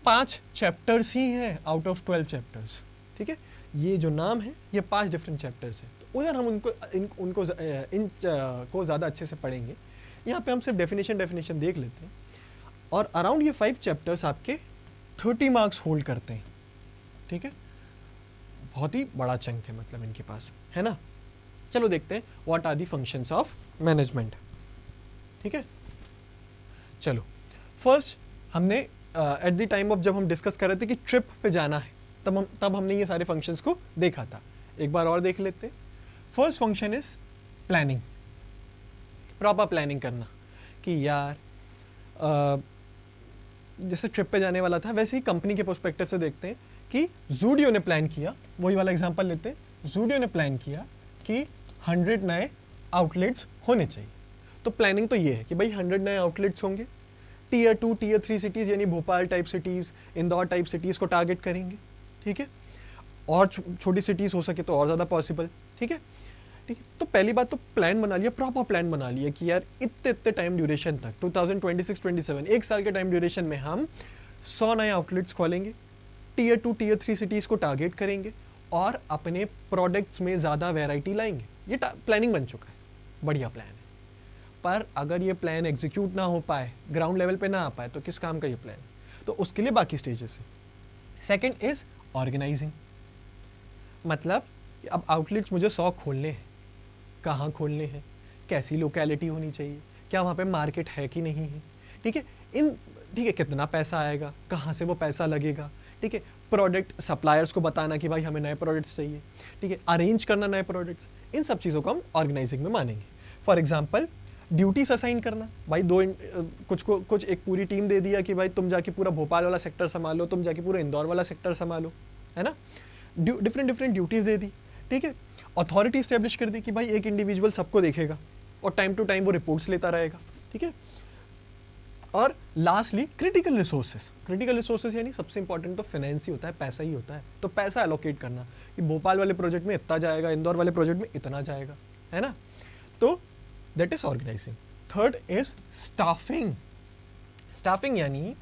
5 चैप्टर्स ही हैं आउट ऑफ 12 चैप्टर्स, ठीक है। ये जो नाम है ये 5 डिफरेंट चैप्टर्स हैं, तो उधर हम इन को ज़्यादा अच्छे से पढ़ेंगे। यहाँ पे हम सिर्फ डेफिनेशन देख लेते हैं, और अराउंड ये 5 चैप्टर्स आपके 30 मार्क्स होल्ड करते हैं, ठीक है। बहुत ही बड़ा चंक है मतलब इनके पास, है ना। चलो देखते हैं what are the functions of management, ठीक है। चलो, फर्स्ट हमने एट द टाइम ऑफ जब हम डिस्कस कर रहे थे कि ट्रिप पे जाना है, तब हमने ये सारे फंक्शंस को देखा था। एक बार और देख लेते हैं। First function is planning, proper planning करना कि यार जैसे ट्रिप पे जाने वाला था वैसे ही कंपनी के पर्सपेक्टिव से देखते हैं कि ज़ूडियो ने प्लान किया, वही वाला एग्जांपल लेते हैं। ज़ूडियो ने प्लान किया कि 100 नए आउटलेट्स होने चाहिए, तो प्लानिंग तो ये है कि भाई 100 नए आउटलेट्स होंगे, टीयर 2 टीयर 3 सिटीज़ यानी Bhopal type cities, Indore type cities को टारगेट करेंगे, ठीक है, और छोटी सिटीज़ हो सके तो और ज़्यादा पॉसिबल, ठीक है। ठीक है, तो पहली बात तो प्लान बना लिया, प्रॉपर प्लान बना लिया कि यार इतने टाइम ड्यूरेशन तक 2026-27 एक साल के टाइम ड्यूरेशन में हम 100 नए आउटलेट्स खोलेंगे, टीयर 2 टीयर 3 सिटीज़ को टारगेट करेंगे और अपने प्रोडक्ट्स में ज़्यादा वैरायटी लाएंगे। ये प्लानिंग बन चुका है, बढ़िया प्लान है। पर अगर ये प्लान एग्जीक्यूट ना हो पाए, ग्राउंड लेवल पे ना आ पाए, तो किस काम का ये प्लान? तो उसके लिए बाकी स्टेजेस है। सेकेंड इज ऑर्गेनाइजिंग, मतलब अब आउटलेट्स मुझे 100 खोलने हैं, कहाँ खोलने हैं, कैसी लोकेलिटी होनी चाहिए, क्या वहाँ पे मार्केट है कि नहीं है, ठीक है, ठीक है, कितना पैसा आएगा, कहाँ से वो पैसा लगेगा, ठीक है, प्रोडक्ट सप्लायर्स को बताना कि भाई हमें नए प्रोडक्ट्स चाहिए, ठीक है, अरेंज करना नए प्रोडक्ट्स, इन सब चीज़ों को हम ऑर्गेनाइजिंग में मानेंगे। फॉर एग्जांपल ड्यूटीज असाइन करना, भाई कुछ एक पूरी टीम दे दिया कि भाई तुम जाके पूरा भोपाल वाला सेक्टर संभालो, तुम जाके पूरा इंदौर वाला सेक्टर संभालो, है ना, डिफरेंट ड्यूटीज़ दे दी, ठीक है। अथॉरिटी स्टैब्लिश कर दी कि भाई एक इंडिविजुअल सबको देखेगा और टाइम टू टाइम वो रिपोर्ट्स लेता रहेगा, ठीक है। और लास्टली क्रिटिकल रिसोर्सेस यानी सबसे इंपॉर्टेंट तो फाइनेंस ही होता है, पैसा ही होता है। तो पैसा एलोकेट करना कि भोपाल वाले प्रोजेक्ट में इतना जाएगा, इंदौर वाले प्रोजेक्ट में इतना जाएगा, है ना। तो that is organising. Third is staffing यानी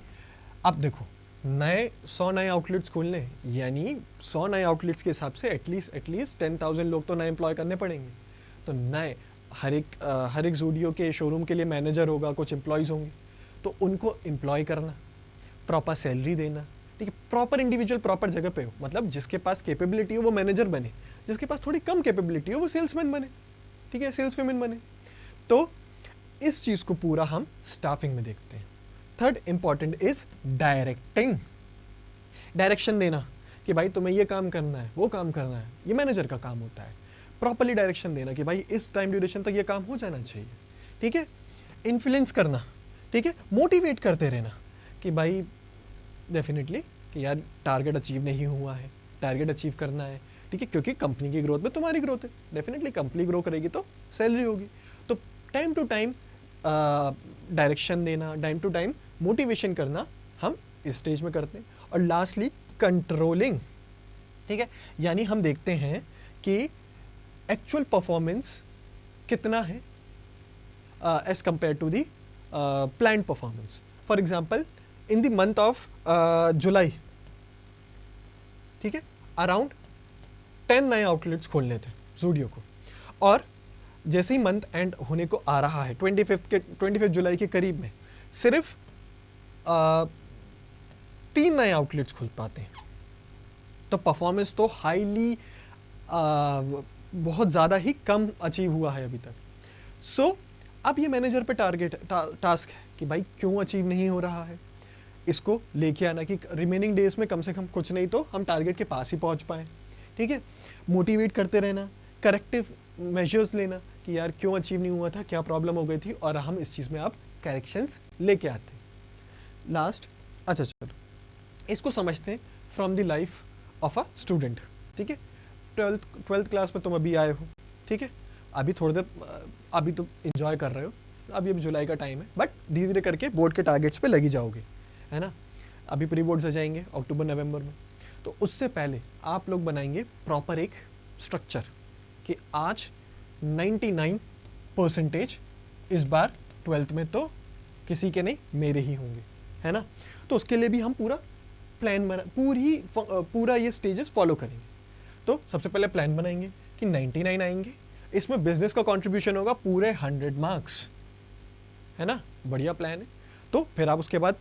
अब देखो 100 नए आउटलेट्स खोलने, यानी 100 नए आउटलेट्स के हिसाब से एटलीस्ट 10,000 लोग तो नए एम्प्लॉय करने पड़ेंगे। तो नए हर एक ज़ूडियो के शोरूम के लिए मैनेजर होगा, कुछ एम्प्लॉयज़ होंगे, तो उनको एम्प्लॉय करना, प्रॉपर सैलरी देना, ठीक है, प्रॉपर इंडिविजुअल प्रॉपर जगह पे हो, मतलब जिसके पास कैपेबिलिटी हो वो मैनेजर बने, जिसके पास थोड़ी कम कैपेबिलिटी हो वो सेल्समैन बने, ठीक है, सेल्सवुमेन बने। तो इस चीज़ को पूरा हम स्टाफिंग में देखते हैं। थर्ड इंपॉर्टेंट इज डायरेक्शन देना कि भाई तुम्हें ये काम करना है, वो काम करना है, ये मैनेजर का काम होता है। प्रॉपर्ली डायरेक्शन देना कि भाई इस टाइम ड्यूरेशन तक ये काम हो जाना चाहिए, ठीक है। इन्फ्लुएंस करना, ठीक है, मोटिवेट करते रहना कि भाई डेफिनेटली कि यार टारगेट अचीव नहीं हुआ है, टारगेट अचीव करना है, ठीक है, क्योंकि कंपनी की ग्रोथ में तुम्हारी ग्रोथ है, डेफिनेटली कंपनी ग्रो करेगी तो सैलरी होगी। तो टाइम टू टाइम डायरेक्शन देना, टाइम टू टाइम मोटिवेशन करना हम इस स्टेज में करते हैं। और लास्टली कंट्रोलिंग, ठीक है, यानी हम देखते हैं कि एक्चुअल परफॉर्मेंस कितना है as compare to the plan performance. For example in the month of July, ठीक है, अराउंड 10 नए आउटलेट्स खोलने थे ज़ूडियो को, और जैसे ही मंथ एंड होने को आ रहा है 25 जुलाई के करीब में सिर्फ 3 नए आउटलेट्स खुल पाते हैं। तो परफॉर्मेंस तो हाईली बहुत ज़्यादा ही कम अचीव हुआ है अभी तक। सो अब ये मैनेजर पे टास्क है कि भाई क्यों अचीव नहीं हो रहा है, इसको लेके आना कि रिमेनिंग डेज में कम से कम कुछ नहीं तो हम टारगेट के पास ही पहुंच पाएँ, ठीक है। मोटिवेट करते रहना, करेक्टिव मेजर्स लेना कि यार क्यों अचीव नहीं हुआ था, क्या प्रॉब्लम हो गई थी, और हम इस चीज़ में आप करेक्शंस लेके आते हैं। लास्ट, अच्छा चलो इसको समझते हैं from the life of a student, ठीक है। 12th क्लास में तुम अभी आए हो, ठीक है, अभी थोड़ी देर अभी तो एंजॉय कर रहे हो, अभी जुलाई का टाइम है, बट धीरे धीरे करके बोर्ड के टारगेट्स पे लगी जाओगे, है ना। अभी प्री बोर्ड्स आ जाएंगे अक्टूबर नवंबर में, तो उससे पहले आप लोग बनाएंगे प्रॉपर एक स्ट्रक्चर कि आज 99% इस बार 12th में तो किसी के नहीं मेरे ही होंगे, है ना। तो उसके लिए भी हम पूरा प्लान पूरा ये स्टेजेस फॉलो करेंगे। तो सबसे पहले प्लान बनाएंगे कि 99 आएंगे, इसमें बिजनेस का कंट्रीब्यूशन होगा पूरे 100 मार्क्स, है ना, बढ़िया प्लान है। तो फिर आप उसके बाद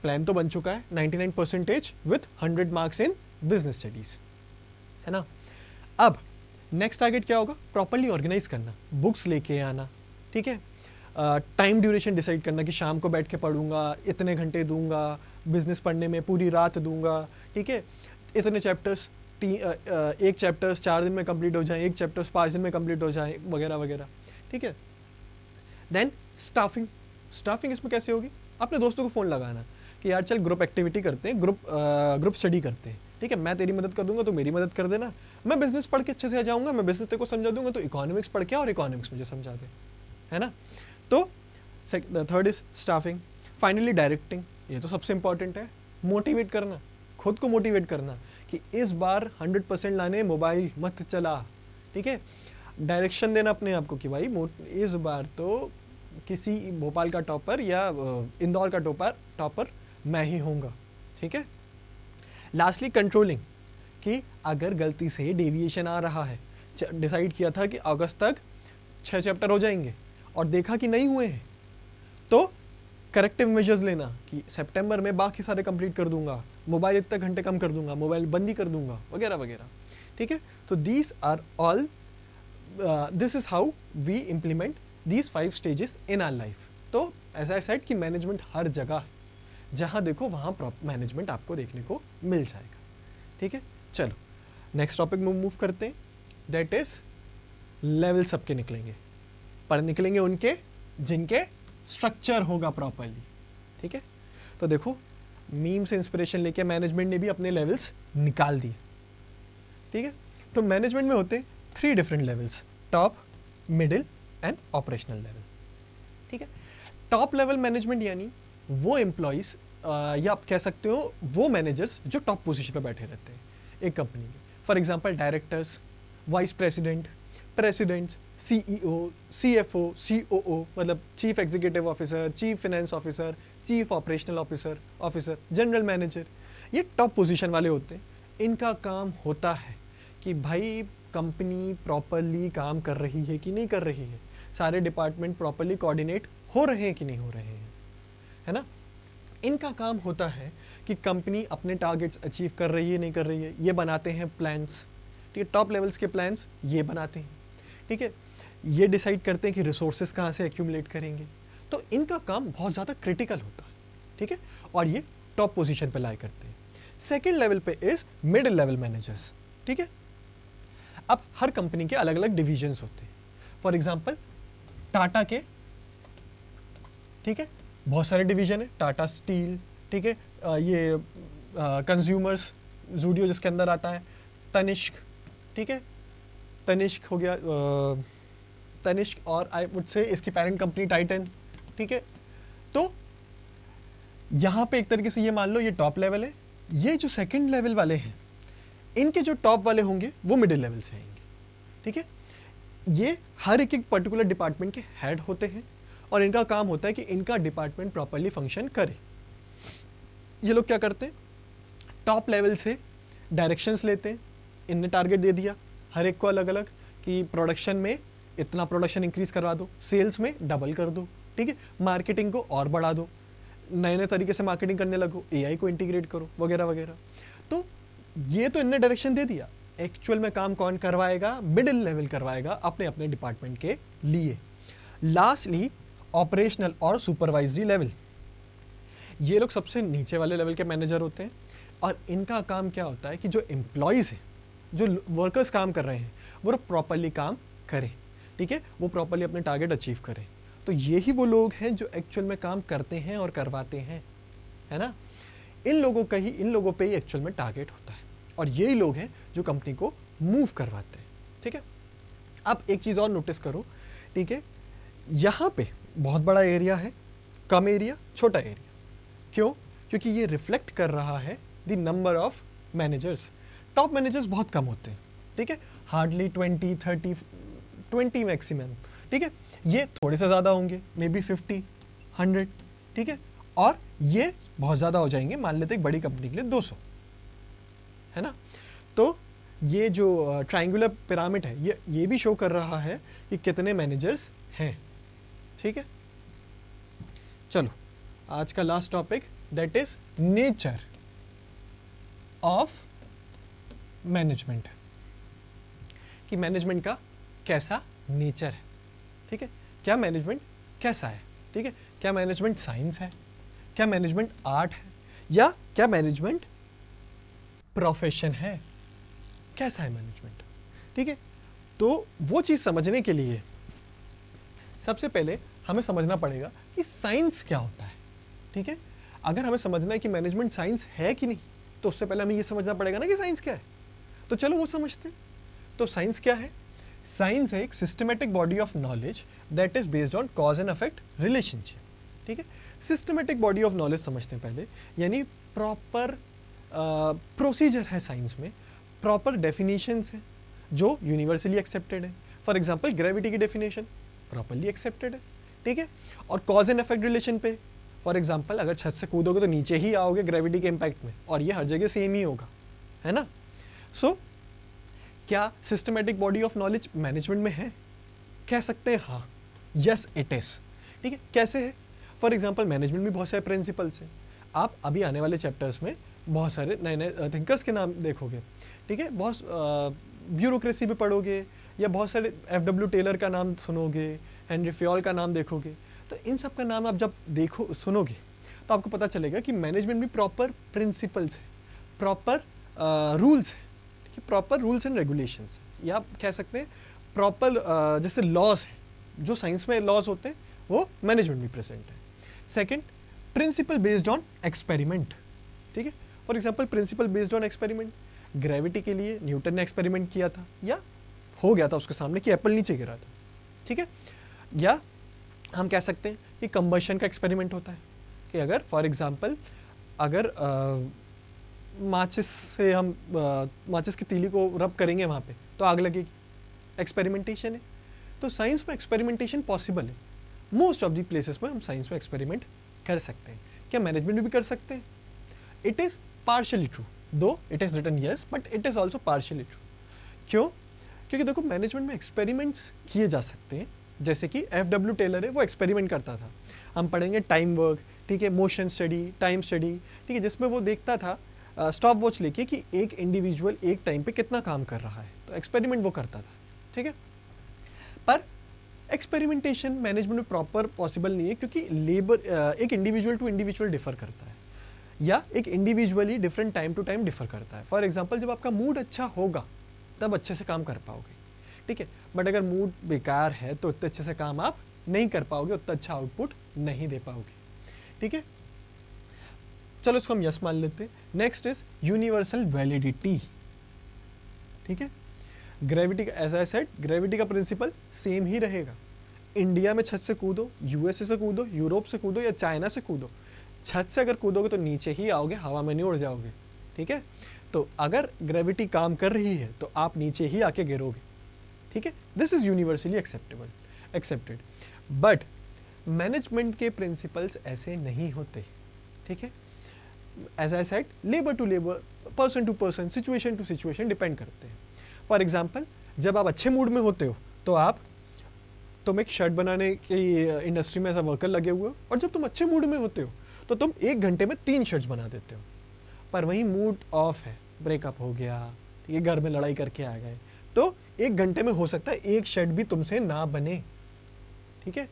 प्लान तो बन चुका है 99% with 100 marks in business studies, है ना। अब नेक्स्ट टारगेट क्या होगा, प्रॉपर्ली ऑर्गेनाइज करना, बुक्स लेके आना, ठीक है, टाइम ड्यूरेशन डिसाइड करना कि शाम को बैठ के पढ़ूंगा, इतने घंटे दूंगा, बिजनेस पढ़ने में पूरी रात दूंगा, ठीक है, इतने चैप्टर्स एक चैप्टर्स 4 दिन में कंप्लीट हो जाए, एक चैप्टर्स 5 दिन में कंप्लीट हो जाए, वगैरह वगैरह, ठीक है। देन स्टाफिंग इसमें कैसे होगी, अपने दोस्तों को फ़ोन लगाना कि यार चल ग्रुप एक्टिविटी करते हैं, ग्रुप स्टडी करते हैं, ठीक है, मैं तेरी मदद कर दूंगा तो मेरी मदद कर देना, मैं बिजनेस पढ़ के अच्छे से आ जाऊंगा, मैं बिजनेस तेरे को समझा दूंगा, तो इकोनॉमिक्स पढ़ के और इकोनॉमिक्स मुझे समझा दे, है ना। तो third is staffing. Finally directing, ये तो सबसे इंपॉर्टेंट है, मोटिवेट करना, खुद को मोटिवेट करना कि इस बार 100% लाने, मोबाइल मत चला, ठीक है। डायरेक्शन देना अपने आप को कि भाई इस बार तो किसी भोपाल का टॉपर या इंदौर का टॉपर मैं ही होऊंगा, ठीक है। लास्टली कंट्रोलिंग कि अगर गलती से डेविएशन आ रहा है, डिसाइड किया था कि अगस्त तक 6 चैप्टर हो जाएंगे और देखा कि नहीं हुए हैं, तो करेक्टिव मेजर्स लेना कि सितंबर में बाकी सारे कंप्लीट कर दूंगा, मोबाइल इतने घंटे कम कर दूंगा, मोबाइल बंदी कर दूंगा, वगैरह वगैरह, ठीक है। तो this is how we implement these 5 stages in our life. तो एज आई सेड कि मैनेजमेंट हर जगह है, जहाँ देखो वहाँ मैनेजमेंट आपको देखने को मिल जाएगा, ठीक है। चलो नेक्स्ट टॉपिक में मूव करते हैं, दैट इज लेवल सबके निकलेंगे, पर निकलेंगे उनके जिनके स्ट्रक्चर होगा प्रॉपरली, ठीक है। तो देखो मीम से इंस्पिरेशन लेके मैनेजमेंट ने भी अपने लेवल्स निकाल दिए, ठीक है। तो मैनेजमेंट में होते 3 different levels, top, middle and operational level, ठीक है। टॉप लेवल मैनेजमेंट यानी वो एम्प्लॉयज़ या आप कह सकते हो वो मैनेजर्स जो टॉप पोजीशन पे बैठे रहते हैं एक कंपनी में। For example directors, vice president, presidents, CEO, CFO, COO मतलब chief executive officer, chief finance officer, chief operational officer, general manager, ये टॉप पोजीशन वाले होते हैं। इनका काम होता है कि भाई कंपनी प्रॉपरली काम कर रही है कि नहीं कर रही है, सारे डिपार्टमेंट प्रॉपरली कोऑर्डिनेट हो रहे हैं कि नहीं हो रहे हैं, है ना। इनका काम होता है कि कंपनी अपने टारगेट्स अचीव कर रही है नहीं कर रही है, ये बनाते हैं प्लान्स, ठीक है, टॉप लेवल्स के प्लान्स ये बनाते हैं, ठीक है, ये डिसाइड करते हैं कि रिसोर्सेज कहाँ से एक्यूमुलेट करेंगे। तो इनका काम बहुत ज़्यादा क्रिटिकल होता है, ठीक है, और ये टॉप पोजीशन पे लाई करते हैं। सेकेंड लेवल पे इज मिडिल लेवल मैनेजर्स, ठीक है। अब हर कंपनी के अलग अलग डिविजन्स होते हैं। फॉर एग्जांपल टाटा के, ठीक है, बहुत सारे डिवीजन है, टाटा स्टील, ठीक है, ये कंज्यूमर्स, जूडियो जिसके अंदर आता है, तनिष्क, ठीक है, तनिष्क हो गया, तनिष्क, और आई वुड से इसकी पेरेंट कंपनी टाइटन, ठीक है। तो यहाँ पे एक तरीके से ये मान लो ये टॉप लेवल है, ये जो सेकंड लेवल वाले हैं इनके जो टॉप वाले होंगे वो मिडिल लेवल से आएंगे, ठीक है। ये हर एक पर्टिकुलर डिपार्टमेंट के हेड होते हैं और इनका काम होता है कि इनका डिपार्टमेंट प्रॉपरली फंक्शन करे। ये लोग क्या करते हैं, टॉप लेवल से डायरेक्शंस लेते हैं, इनने टारगेट दे दिया हर एक को अलग अलग कि प्रोडक्शन में इतना प्रोडक्शन इंक्रीज करवा दो, सेल्स में डबल कर दो, ठीक है, मार्केटिंग को और बढ़ा दो, नए नए तरीके से मार्केटिंग करने लगो, एआई को इंटीग्रेट करो वगैरह वगैरह। तो ये तो इनने डायरेक्शन दे दिया, एक्चुअल में काम कौन करवाएगा, मिडिल लेवल करवाएगा अपने अपने डिपार्टमेंट के लिए। लास्टली ऑपरेशनल और सुपरवाइजरी लेवल, ये लोग सबसे नीचे वाले लेवल के मैनेजर होते हैं और इनका काम क्या होता है कि जो एम्प्लॉयज़ हैं, जो वर्कर्स काम कर रहे हैं वो प्रॉपरली काम करें, ठीक है, वो प्रॉपरली अपने टारगेट अचीव करें। तो यही वो लोग हैं जो एक्चुअल में काम करते हैं और करवाते हैं, है ना। इन लोगों पे ही एक्चुअल में टारगेट होता है और यही लोग हैं जो कंपनी को मूव करवाते हैं, ठीक है। अब एक चीज़ और नोटिस करो, ठीक है, यहाँ पे बहुत बड़ा एरिया है, कम एरिया, छोटा एरिया। क्यों? क्योंकि ये रिफ्लेक्ट कर रहा है the number of managers. Top managers बहुत कम होते हैं, ठीक है, हार्डली 20, 30, 20 मैक्सिमम, ठीक है। ये थोड़े से ज़्यादा होंगे, मे बी 50, 100, ठीक है, और ये बहुत ज़्यादा हो जाएंगे, मान लेते एक बड़ी कंपनी के लिए 200, है ना। तो ये जो ट्रायंगुलर पिरामिड है ये भी शो कर रहा है कि कितने मैनेजर्स हैं, ठीक है। चलो आज का last topic, that is nature of management, कि मैनेजमेंट का कैसा नेचर है, ठीक है, क्या मैनेजमेंट कैसा है, ठीक है, क्या मैनेजमेंट साइंस है, क्या मैनेजमेंट आर्ट है, या क्या मैनेजमेंट प्रोफेशन है, कैसा है मैनेजमेंट, ठीक है। तो वो चीज़ समझने के लिए सबसे पहले हमें समझना पड़ेगा कि साइंस क्या होता है, ठीक है। अगर हमें समझना है कि मैनेजमेंट साइंस है कि नहीं, तो उससे पहले हमें ये समझना पड़ेगा ना कि साइंस क्या है। तो चलो वो समझते हैं। तो साइंस क्या है? साइंस है एक systematic body of knowledge that is based on cause and effect relationship, ठीक है। सिस्टमेटिक बॉडी ऑफ नॉलेज समझते हैं पहले, यानी प्रॉपर प्रोसीजर है साइंस में, प्रॉपर डेफिनेशंस है जो यूनिवर्सली एक्सेप्टेड है। फॉर एग्जांपल ग्रेविटी की डेफिनेशन प्रॉपरली एक्सेप्टेड है, ठीक है। और कॉज एंड इफेक्ट रिलेशन पे, फॉर एग्जांपल अगर छत से कूदोगे तो नीचे ही आओगे ग्रेविटी के इम्पैक्ट में, और ये हर जगह सेम ही होगा, है ना। सो क्या systematic body of knowledge management में है? कह सकते हैं हाँ, यस इट इज, ठीक है। कैसे है? फॉर एग्जांपल मैनेजमेंट में बहुत सारे प्रिंसिपल्स हैं। आप अभी आने वाले चैप्टर्स में बहुत सारे नए नए थिंकर्स के नाम देखोगे, ठीक है। बहुत ब्यूरोक्रेसी भी पढ़ोगे, या बहुत सारे F.W. टेलर का नाम सुनोगे, हेनरी फ्योल का नाम देखोगे। तो इन सब का नाम आप जब सुनोगे तो आपको पता चलेगा कि मैनेजमेंट में प्रॉपर प्रिंसिपल्स है, प्रॉपर रूल्स है, ठीक है, प्रॉपर रूल्स एंड रेगुलेशंस, या आप कह सकते हैं प्रॉपर जैसे लॉज है, जो साइंस में लॉज होते हैं वो मैनेजमेंट में प्रेजेंट है। Second, principle based on experiment, ठीक है। For example principle based on experiment, gravity के लिए न्यूटन ने एक्सपेरिमेंट किया था, या हो गया था उसके सामने कि एप्पल नीचे गिरा था, ठीक है। या हम कह सकते हैं कि कंबशन का एक्सपेरिमेंट होता है कि अगर फॉर एग्जांपल अगर माचिस से हम माचिस की तीली को रब करेंगे वहाँ पे तो आग लगेगी, एक्सपेरिमेंटेशन है। तो साइंस में एक्सपेरिमेंटेशन पॉसिबल है, मोस्ट ऑफ द प्लेसेस में हम साइंस में एक्सपेरिमेंट कर सकते हैं। क्या मैनेजमेंट में भी कर सकते हैं? It is partially true, though it is written yes, but it is also partially true. क्यों? क्योंकि देखो मैनेजमेंट में एक्सपेरिमेंट्स किए जा सकते हैं, जैसे कि F.W. टेलर है, वो एक्सपेरिमेंट करता था। हम पढ़ेंगे टाइम वर्क, ठीक है, मोशन स्टडी, टाइम स्टडी, ठीक है, जिसमें वो देखता था स्टॉप वॉच लेके कि एक इंडिविजुअल एक टाइम पे कितना काम कर रहा है, तो एक्सपेरिमेंट वो करता था, ठीक है। पर एक्सपेरिमेंटेशन मैनेजमेंट में प्रॉपर पॉसिबल नहीं है, क्योंकि लेबर एक इंडिविजुअल टू इंडिविजुअल डिफर करता है, या एक individually different time to time differ करता है। फॉर एग्जाम्पल जब आपका मूड अच्छा होगा तब अच्छे से काम कर पाओगे, ठीक है, बट अगर मूड बेकार है तो उतने अच्छे से काम आप नहीं कर पाओगे, उतना अच्छा आउटपुट नहीं दे पाओगे, ठीक है। चलो इसको हम यस मान लेते हैं। नेक्स्ट इज यूनिवर्सल वैलिडिटी, ठीक है। Gravity, as I said, gravity का प्रिंसिपल सेम ही रहेगा। इंडिया में छत से कूदो, यूएसए से कूदो, यूरोप से कूदो या चाइना से कूदो, छत से अगर कूदोगे तो नीचे ही आओगे, हवा में नहीं उड़ जाओगे, ठीक है। तो अगर ग्रेविटी काम कर रही है तो आप नीचे ही आके गिरोगे, ठीक है। This is universally accepted. But management के प्रिंसिपल्स ऐसे नहीं होते, ठीक है। As I said, labour to labour, person to person, situation to situation depend करते हैं। फॉर एग्जाम्पल जब आप अच्छे मूड में होते हो तो तुम एक शर्ट बनाने की इंडस्ट्री में ऐसा वर्कर लगे हुए हो, और जब तुम अच्छे मूड में होते हो तो तुम 1 घंटे में 3 शर्ट्स बना देते हो। पर वहीं मूड ऑफ है, ब्रेकअप हो गया, ये घर में लड़ाई करके आ गए, तो 1 घंटे में हो सकता है 1 शर्ट भी तुमसे ना बने, ठीक है।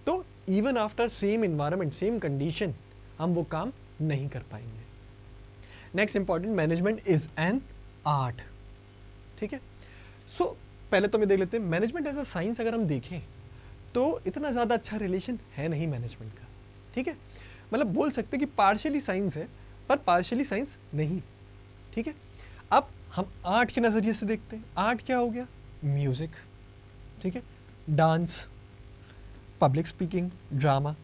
तो even after same environment, same condition, हम वो काम नहीं कर पाएंगे। Next important, management is an art, ठीक है। सो पहले तो मैं देख लेते हैं मैनेजमेंट एज अ साइंस। अगर हम देखें तो इतना ज़्यादा अच्छा रिलेशन है नहीं मैनेजमेंट का, ठीक है। मतलब बोल सकते हैं कि पार्शियली साइंस है पर पार्शियली साइंस नहीं, ठीक है। अब हम आर्ट के नज़रिए से देखते हैं। आर्ट क्या हो गया? म्यूज़िक, ठीक है, डांस, पब्लिक स्पीकिंग, ड्रामा,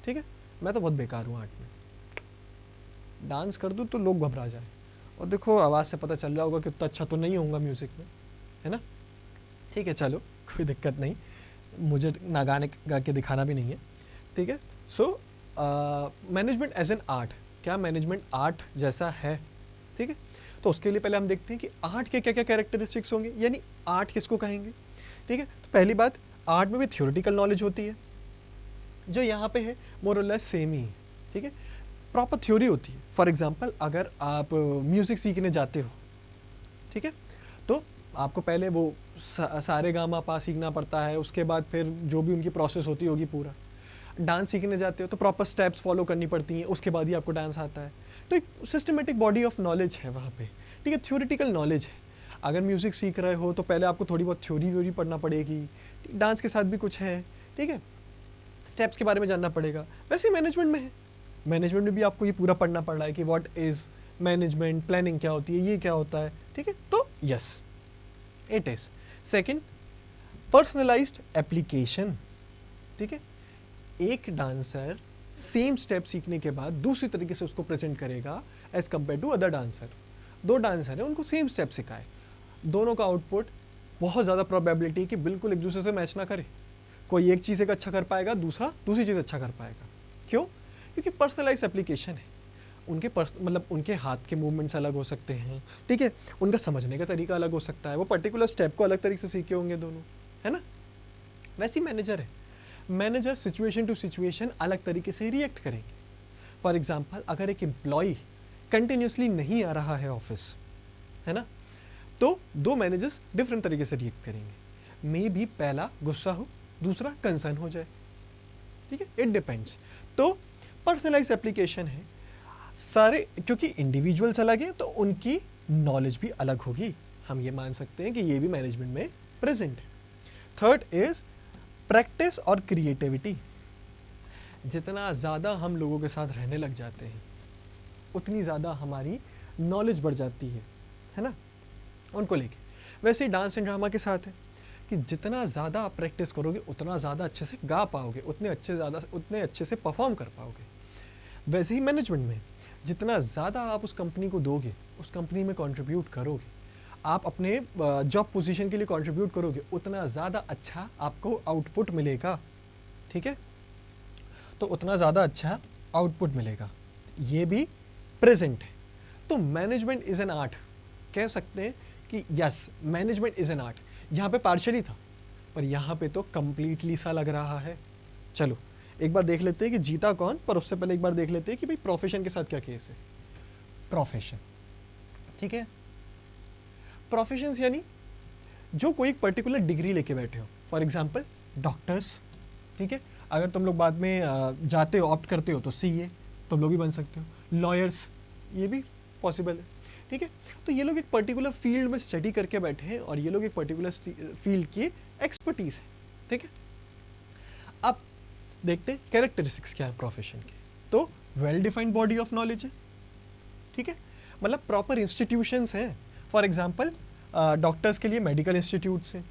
ठीक है। मैं तो बहुत बेकार हूँ आर्ट में, डांस कर दूँ तो लोग घबरा जाए, और देखो आवाज़ से पता चल रहा होगा कि उतना अच्छा तो नहीं होऊंगा म्यूज़िक में, है ना, ठीक है। चलो कोई दिक्कत नहीं, मुझे ना गाने गा के दिखाना भी नहीं है, ठीक है। So management as an art, क्या मैनेजमेंट आर्ट जैसा है? ठीक है, तो उसके लिए पहले हम देखते हैं कि आर्ट के क्या क्या कैरेक्टरिस्टिक्स होंगे, यानी आर्ट किसको कहेंगे, ठीक है। तो पहली बात, आर्ट में भी थियोरेटिकल नॉलेज होती है, जो यहाँ पे है मोर और लेस सेम ही, ठीक है। प्रॉपर थ्योरी होती है। फॉर एग्जांपल अगर आप म्यूज़िक सीखने जाते हो, ठीक है, तो आपको पहले वो सारे गामा पा सीखना पड़ता है, उसके बाद फिर जो भी उनकी प्रोसेस होती होगी पूरा। डांस सीखने जाते हो तो प्रॉपर स्टेप्स फॉलो करनी पड़ती हैं, उसके बाद ही आपको डांस आता है। तो एक सिस्टमेटिक बॉडी ऑफ नॉलेज है वहाँ पे, ठीक है, थ्योरेटिकल नॉलेज है। अगर म्यूज़िक सीख रहे हो तो पहले आपको थोड़ी बहुत थ्योरी व्योरी पढ़ना पड़ेगी, डांस के साथ भी कुछ है, ठीक है, स्टेप्स के बारे में जानना पड़ेगा। वैसे मैनेजमेंट में है, मैनेजमेंट में भी आपको ये पूरा पढ़ना पड़ रहा है कि व्हाट इज़ मैनेजमेंट, प्लानिंग क्या होती है, ये क्या होता है, ठीक है। तो yes it is. Second, personalised application, ठीक है। एक डांसर सेम स्टेप सीखने के बाद दूसरी तरीके से उसको प्रेजेंट करेगा as compare to other dancer. 2 dancer हैं, उनको सेम स्टेप सिखाए, दोनों का आउटपुट बहुत ज़्यादा प्रोबेबिलिटी कि बिल्कुल एक दूसरे से मैच ना करे। कोई एक चीज़ एक अच्छा कर पाएगा, दूसरा दूसरी चीज़ अच्छा कर पाएगा। क्यों? क्योंकि पर्सनलाइज एप्लीकेशन है। उनके मतलब उनके हाथ के मूवमेंट्स अलग हो सकते हैं, ठीक है, उनका समझने का तरीका अलग हो सकता है, वो पर्टिकुलर स्टेप को अलग तरीके से सीखे होंगे दोनों, है ना। वैसे ही मैनेजर है, मैनेजर सिचुएशन टू सिचुएशन अलग तरीके से रिएक्ट करेंगे। फॉर एग्जांपल अगर एक एम्प्लॉय कंटिन्यूसली नहीं आ रहा है ऑफिस, है ना, तो 2 मैनेजर्स डिफरेंट तरीके से रिएक्ट करेंगे। मे भी पहला गुस्सा हो, दूसरा कंसर्न हो जाए, ठीक है, इट डिपेंड्स। तो पर्सनलाइज एप्लीकेशन है सारे, क्योंकि इंडिविजुअल्स अलग हैं तो उनकी नॉलेज भी अलग होगी। हम ये मान सकते हैं कि ये भी मैनेजमेंट में प्रेजेंट है। थर्ड इज प्रैक्टिस और क्रिएटिविटी। जितना ज़्यादा हम लोगों के साथ रहने लग जाते हैं उतनी ज़्यादा हमारी नॉलेज बढ़ जाती है ना, उनको लेके। वैसे ही डांस एंड ड्रामा के साथ है कि जितना ज़्यादा आप प्रैक्टिस करोगे उतना ज़्यादा अच्छे से गा पाओगे, उतने अच्छे से परफॉर्म कर पाओगे। वैसे ही मैनेजमेंट में जितना ज़्यादा आप उस कंपनी को दोगे, उस कंपनी में कंट्रीब्यूट करोगे, आप अपने जॉब पोजीशन के लिए कंट्रीब्यूट करोगे, उतना ज़्यादा अच्छा आपको आउटपुट मिलेगा। ठीक है, तो उतना ज़्यादा अच्छा आउटपुट मिलेगा। ये भी प्रेजेंट है। तो मैनेजमेंट इज़ एन आर्ट, कह सकते हैं कि yes management is an art. यहाँ पे पार्शली था, पर यहाँ पे तो कंप्लीटली सा लग रहा है। चलो एक बार देख लेते हैं कि जीता कौन, पर उससे पहले एक बार देख लेते हैं कि भाई प्रोफेशन के साथ क्या केस है। प्रोफेशन, ठीक है, प्रोफेशंस यानी जो कोई एक पर्टिकुलर डिग्री लेके बैठे हो। फॉर एग्जाम्पल डॉक्टर्स, ठीक है, अगर तुम लोग बाद में जाते हो, ऑप्ट करते हो तो सीए तुम लोग भी बन सकते हो। लॉयर्स, ये भी पॉसिबल है। ठीक है, तो ये लोग एक पर्टिकुलर फील्ड में स्टडी करके बैठे हैं और ये लोग एक पर्टिकुलर फील्ड की एक्सपर्टीज है। ठीक है, अब देखते हैं कैरेक्टरिस्टिक्स क्या है प्रोफेशन के। तो well defined body of knowledge है। ठीक है, मतलब प्रॉपर इंस्टीट्यूशंस हैं। फॉर एग्जांपल डॉक्टर्स के लिए मेडिकल इंस्टीट्यूट्स हैं,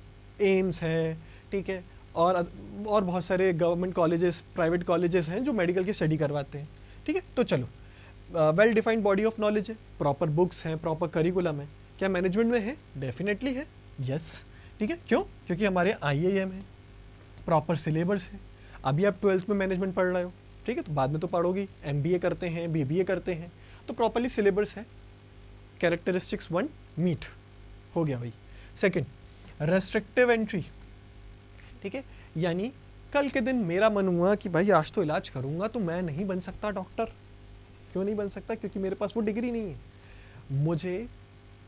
एम्स है, ठीक है, और बहुत सारे गवर्नमेंट कॉलेजेस, प्राइवेट कॉलेजेस हैं जो मेडिकल की स्टडी करवाते हैं। ठीक है, तो चलो well defined body of knowledge है, प्रॉपर बुक्स हैं, प्रॉपर करिकुलम है। क्या मैनेजमेंट में है? डेफिनेटली है, यस। ठीक है, क्यों? क्योंकि हमारे IIM है, प्रॉपर सिलेबस है। अभी आप 12th में मैनेजमेंट पढ़ रहे हो, ठीक है, तो बाद में तो पढ़ोगी, MBA करते हैं, BBA करते हैं, तो प्रॉपरली सिलेबस है। कैरेक्टरिस्टिक्स 1 मीट हो गया भाई। Second, restrictive entry. ठीक है, यानी कल के दिन मेरा मन हुआ कि भाई आज तो इलाज करूंगा, तो मैं नहीं बन सकता डॉक्टर। क्यों नहीं बन सकता? क्योंकि मेरे पास वो डिग्री नहीं है। मुझे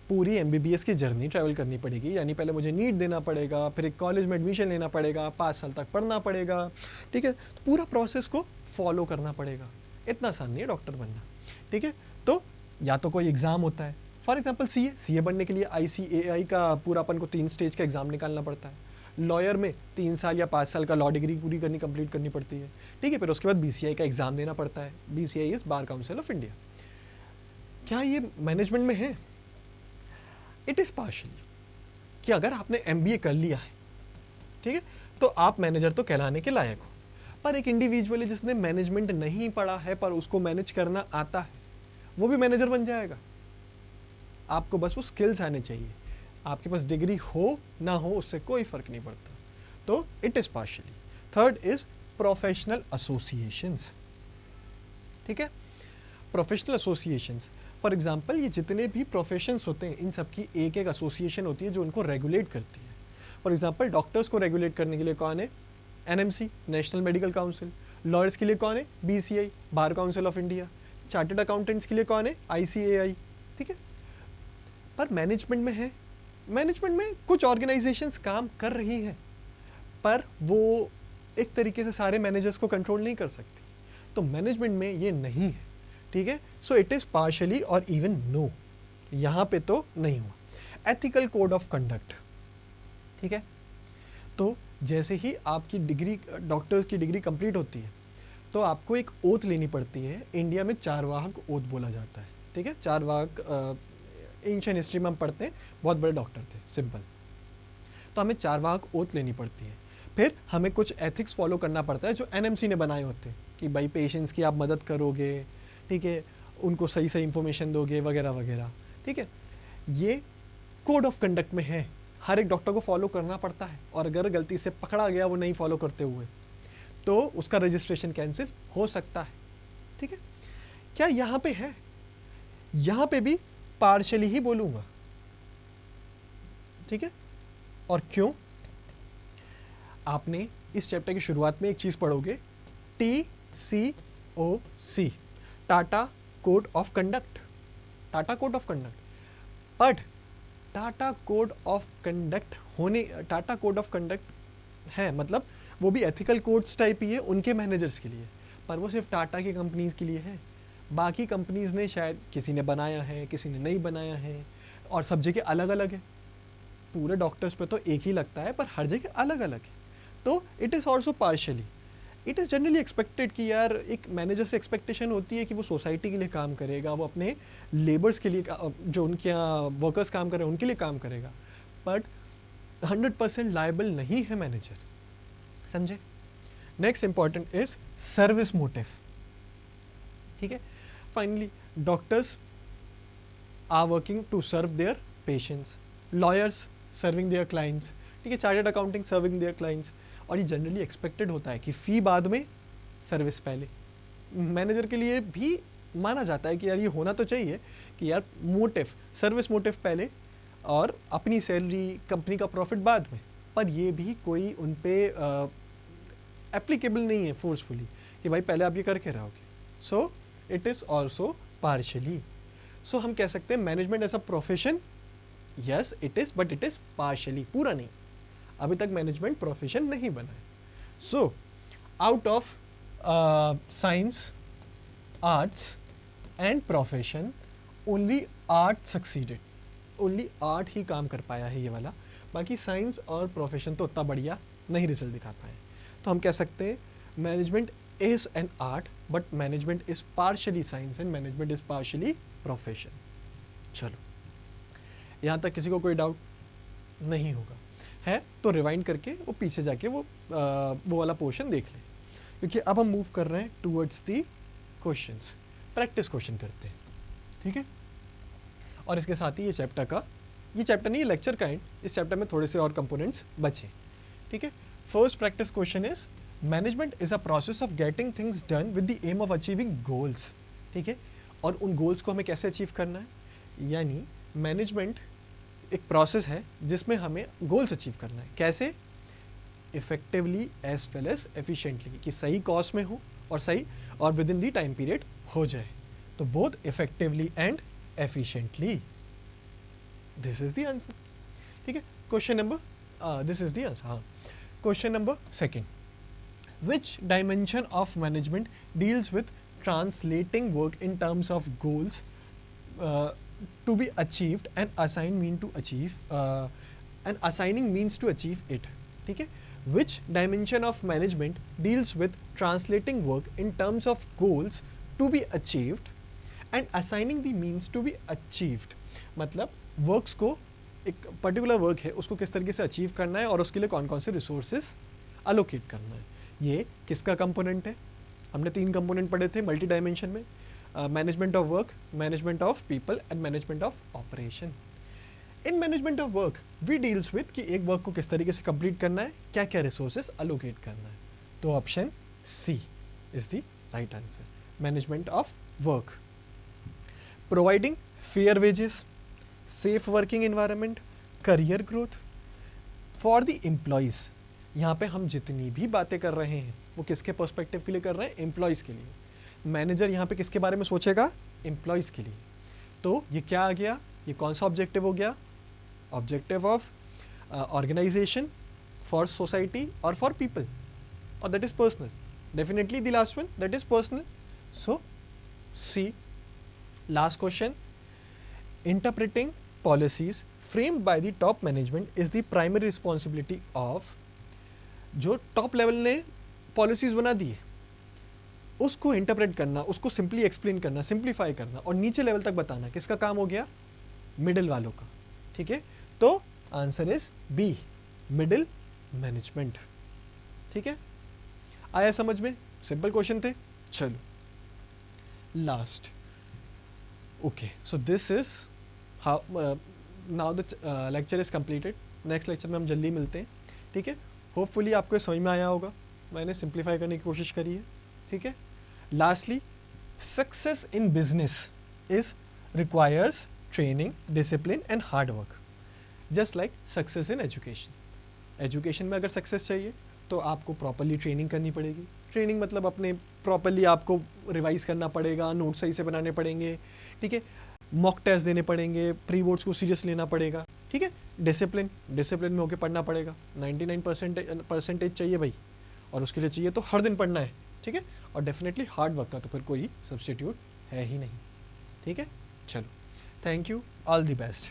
पूरी MBBS की जर्नी ट्रैवल करनी पड़ेगी, यानी पहले मुझे नीट देना पड़ेगा, फिर एक कॉलेज में एडमिशन लेना पड़ेगा, 5 साल तक पढ़ना पड़ेगा। ठीक है, तो पूरा प्रोसेस को फॉलो करना पड़ेगा। इतना आसान नहीं है डॉक्टर बनना। ठीक है, तो या तो कोई एग्ज़ाम होता है, फॉर एग्जाम्पल CA बनने के लिए ICAI का पूरा अपन को 3 स्टेज का एग्ज़ाम निकालना पड़ता है। लॉयर में 3 साल या 5 साल का लॉ डिग्री पूरी कंप्लीट करनी पड़ती है। ठीक है, फिर उसके बाद BCI का एग्ज़ाम देना पड़ता है। BCI is bar council of India. क्या ये मैनेजमेंट में है? इट इज़ पार्शली, कि अगर आपने MBA कर लिया है, ठीक है, तो आप मैनेजर तो कहलाने के लायक हो। पर एक इंडिविजुअल जिसने मैनेजमेंट नहीं पढ़ा है पर उसको मैनेज करना आता है, वो भी मैनेजर बन जाएगा। आपको बस वो स्किल्स आने चाहिए। आपके पास डिग्री हो ना हो उससे कोई फर्क नहीं पड़ता। तो it is partially. Third is professional associations. ठीक है, प्रोफेशनल एसोसिएशंस, फॉर एग्जांपल ये जितने भी प्रोफेशंस होते हैं, इन सब की एक एक एसोसिएशन होती है जो उनको रेगुलेट करती है। फॉर एग्जांपल डॉक्टर्स को रेगुलेट करने के लिए कौन है? NMC, national medical council. Lawyers के लिए कौन है? BCI, bar council of India. Chartered accountants के लिए कौन है? ICAI। ठीक है, पर मैनेजमेंट में है, मैनेजमेंट में कुछ ऑर्गेनाइजेशंस काम कर रही हैं, पर वो एक तरीके से सारे मैनेजर्स को कंट्रोल नहीं कर सकती। तो मैनेजमेंट में ये नहीं है। ठीक है, सो इट इज़ पार्शली और इवन नो, यहाँ पे तो नहीं हुआ। Ethical code of conduct. ठीक है, तो जैसे ही आपकी डिग्री, डॉक्टर्स की डिग्री कंप्लीट होती है, तो आपको एक ओथ लेनी पड़ती है। इंडिया में चारवाक ओथ बोला जाता है। ठीक है, चारवाक एंशिएंट हिस्ट्री में हम पढ़ते हैं, बहुत बड़े डॉक्टर थे, सिंपल। तो हमें चारवाक ओथ लेनी पड़ती है। फिर हमें कुछ एथिक्स फॉलो करना पड़ता है जो NMC ने बनाए होते हैं, कि भाई पेशेंट्स की आप मदद करोगे, ठीक है, उनको सही सही इंफॉर्मेशन दोगे वगैरह वगैरह। ठीक है, ये कोड ऑफ कंडक्ट में है, हर एक डॉक्टर को फॉलो करना पड़ता है, और अगर गलती से पकड़ा गया वो नहीं फॉलो करते हुए, तो उसका रजिस्ट्रेशन कैंसिल हो सकता है। ठीक है, क्या यहाँ पे है? यहाँ पे भी पार्शली ही बोलूंगा। ठीक है, और क्यों? आपने इस चैप्टर की शुरुआत में एक चीज पढ़ोगे, TCOC, Tata code of conduct. Tata code of conduct, but Tata code of conduct होने, टाटा कोड ऑफ कंडक्ट है मतलब वो भी एथिकल कोड्स टाइप ही है उनके मैनेजर्स के लिए, पर वो सिर्फ टाटा की कंपनीज के लिए है। बाकी कंपनीज ने शायद किसी ने बनाया है, किसी ने नहीं बनाया है, और सब जगह अलग अलग है। पूरे डॉक्टर्स पे तो एक ही लगता है, पर हर जगह अलग अलग है। तो it is also partially, it is generally expected कि यार एक मैनेजर से एक्सपेक्टेशन होती है कि वो सोसाइटी के लिए काम करेगा, वो अपने लेबर्स के लिए, जो उनके यहाँ वर्कर्स काम कर रहे हैं उनके लिए काम करेगा, बट 100% लायबल नहीं है मैनेजर। समझे? Next important is service motive. ठीक है. Finally doctors are working to serve their patients, lawyers serving their clients, ठीक है, chartered accounting serving their clients. और ये जनरली एक्सपेक्टेड होता है कि फ़ी बाद में सर्विस पहले. मैनेजर के लिए भी माना जाता है कि यार ये होना तो चाहिए कि यार मोटिव, सर्विस मोटिव पहले और अपनी सैलरी, कंपनी का प्रॉफिट बाद में. पर ये भी कोई उन पे एप्लीकेबल नहीं है फोर्सफुली कि भाई पहले आप ये करके रहोगे. So it is also partially. So हम कह सकते हैं management as a profession, yes it is, but it is partially, पूरा नहीं. अभी तक मैनेजमेंट प्रोफेशन नहीं बना है. So out of science, arts and profession, only art succeeded. Only art ही काम कर पाया है ये वाला. बाकी साइंस और प्रोफेशन तो उतना बढ़िया नहीं रिजल्ट दिखा पाए. तो हम कह सकते हैं management is an art, but management is partially science and management is partially profession. चलो, यहाँ तक किसी को कोई डाउट नहीं होगा है तो रिवाइंड करके वो पीछे जाके वो वाला पोर्शन देख लें, क्योंकि अब हम मूव कर रहे हैं towards the questions. Practice question करते हैं, ठीक है. और इसके साथ ही ये चैप्टर नहीं, ये लेक्चर का एंड. इस चैप्टर में थोड़े से और कंपोनेंट्स बचे, ठीक है. First practice question is management is a process of getting things done with the aim of achieving goals, ठीक है. और उन गोल्स को हमें कैसे अचीव करना है, यानी मैनेजमेंट एक प्रोसेस है जिसमें हमें गोल्स अचीव करना है. कैसे? Effectively as well as efficiently, कि सही कॉस्ट में हो और सही और within the time period हो जाए. तो both effectively and efficiently, this is the answer, ठीक है. Question number this is the answer. हाँ, question number second, which dimension of management deals with translating work in terms of goals to be achieved and assigning means to achieve it, ठीक है. Which dimension of management deals with translating work in terms of goals to be achieved and assigning the means to be achieved. मतलब works को, एक particular work है उसको किस तरीके से अचीव करना है और उसके लिए कौन कौन से रिसोर्सेज अलोकेट करना है. ये किसका कंपोनेंट है? हमने 3 कंपोनेंट पढ़े थे मल्टी डायमेंशन में, management of work, management of people and management of operation. In management of work we deals with कि एक वर्क को किस तरीके से कंप्लीट करना है, क्या क्या रिसोर्सेज अलोकेट करना है. तो option C is the right answer. Management of work, providing fair wages, safe working environment, career growth for the employees. यहाँ पे हम जितनी भी बातें कर रहे हैं वो किसके पर्सपेक्टिव के लिए कर रहे हैं? एम्प्लॉयज़ के लिए. मैनेजर यहाँ पे किसके बारे में सोचेगा? एम्प्लॉयज़ के लिए. तो ये क्या आ गया? ये कौन सा ऑब्जेक्टिव हो गया? Objective of organisation, for society और फॉर पीपल, और that is personal. Definitely the last one, that is personal. So C. Last question, interpreting policies framed by the top management is the primary responsibility of. जो top level ने policies बना दी है उसको interpret करना, उसको simply explain करना, simplify करना और नीचे लेवल तक बताना, किसका काम हो गया? मिडिल वालों का, ठीक है. तो answer is B, middle management, ठीक है. आया समझ में? सिंपल क्वेश्चन थे. चलो last. Okay, so this is how now the lecture is completed. Next lecture में हम जल्दी मिलते हैं, ठीक है. होपफुली आपको समझ में आया होगा. मैंने सिंप्लीफाई करने की कोशिश करी है, ठीक है. Lastly, success in business is requires training, discipline and hard work, just like success in education. Education में अगर सक्सेस चाहिए तो आपको प्रॉपरली ट्रेनिंग करनी पड़ेगी. ट्रेनिंग मतलब अपने प्रॉपरली आपको रिवाइज करना पड़ेगा, नोट सही से बनाने पड़ेंगे, ठीक है. मॉक टेस्ट देने पड़ेंगे, प्री बोर्ड्स को सीरियस लेना पड़ेगा, ठीक है. डिसिप्लिन में होके पढ़ना पड़ेगा. 99% चाहिए भाई, और उसके लिए चाहिए तो हर दिन पढ़ना है, ठीक है. और डेफिनेटली हार्ड वर्क का तो फिर कोई सब्स्टिट्यूट है ही नहीं, ठीक है. चलो, thank you, all the best.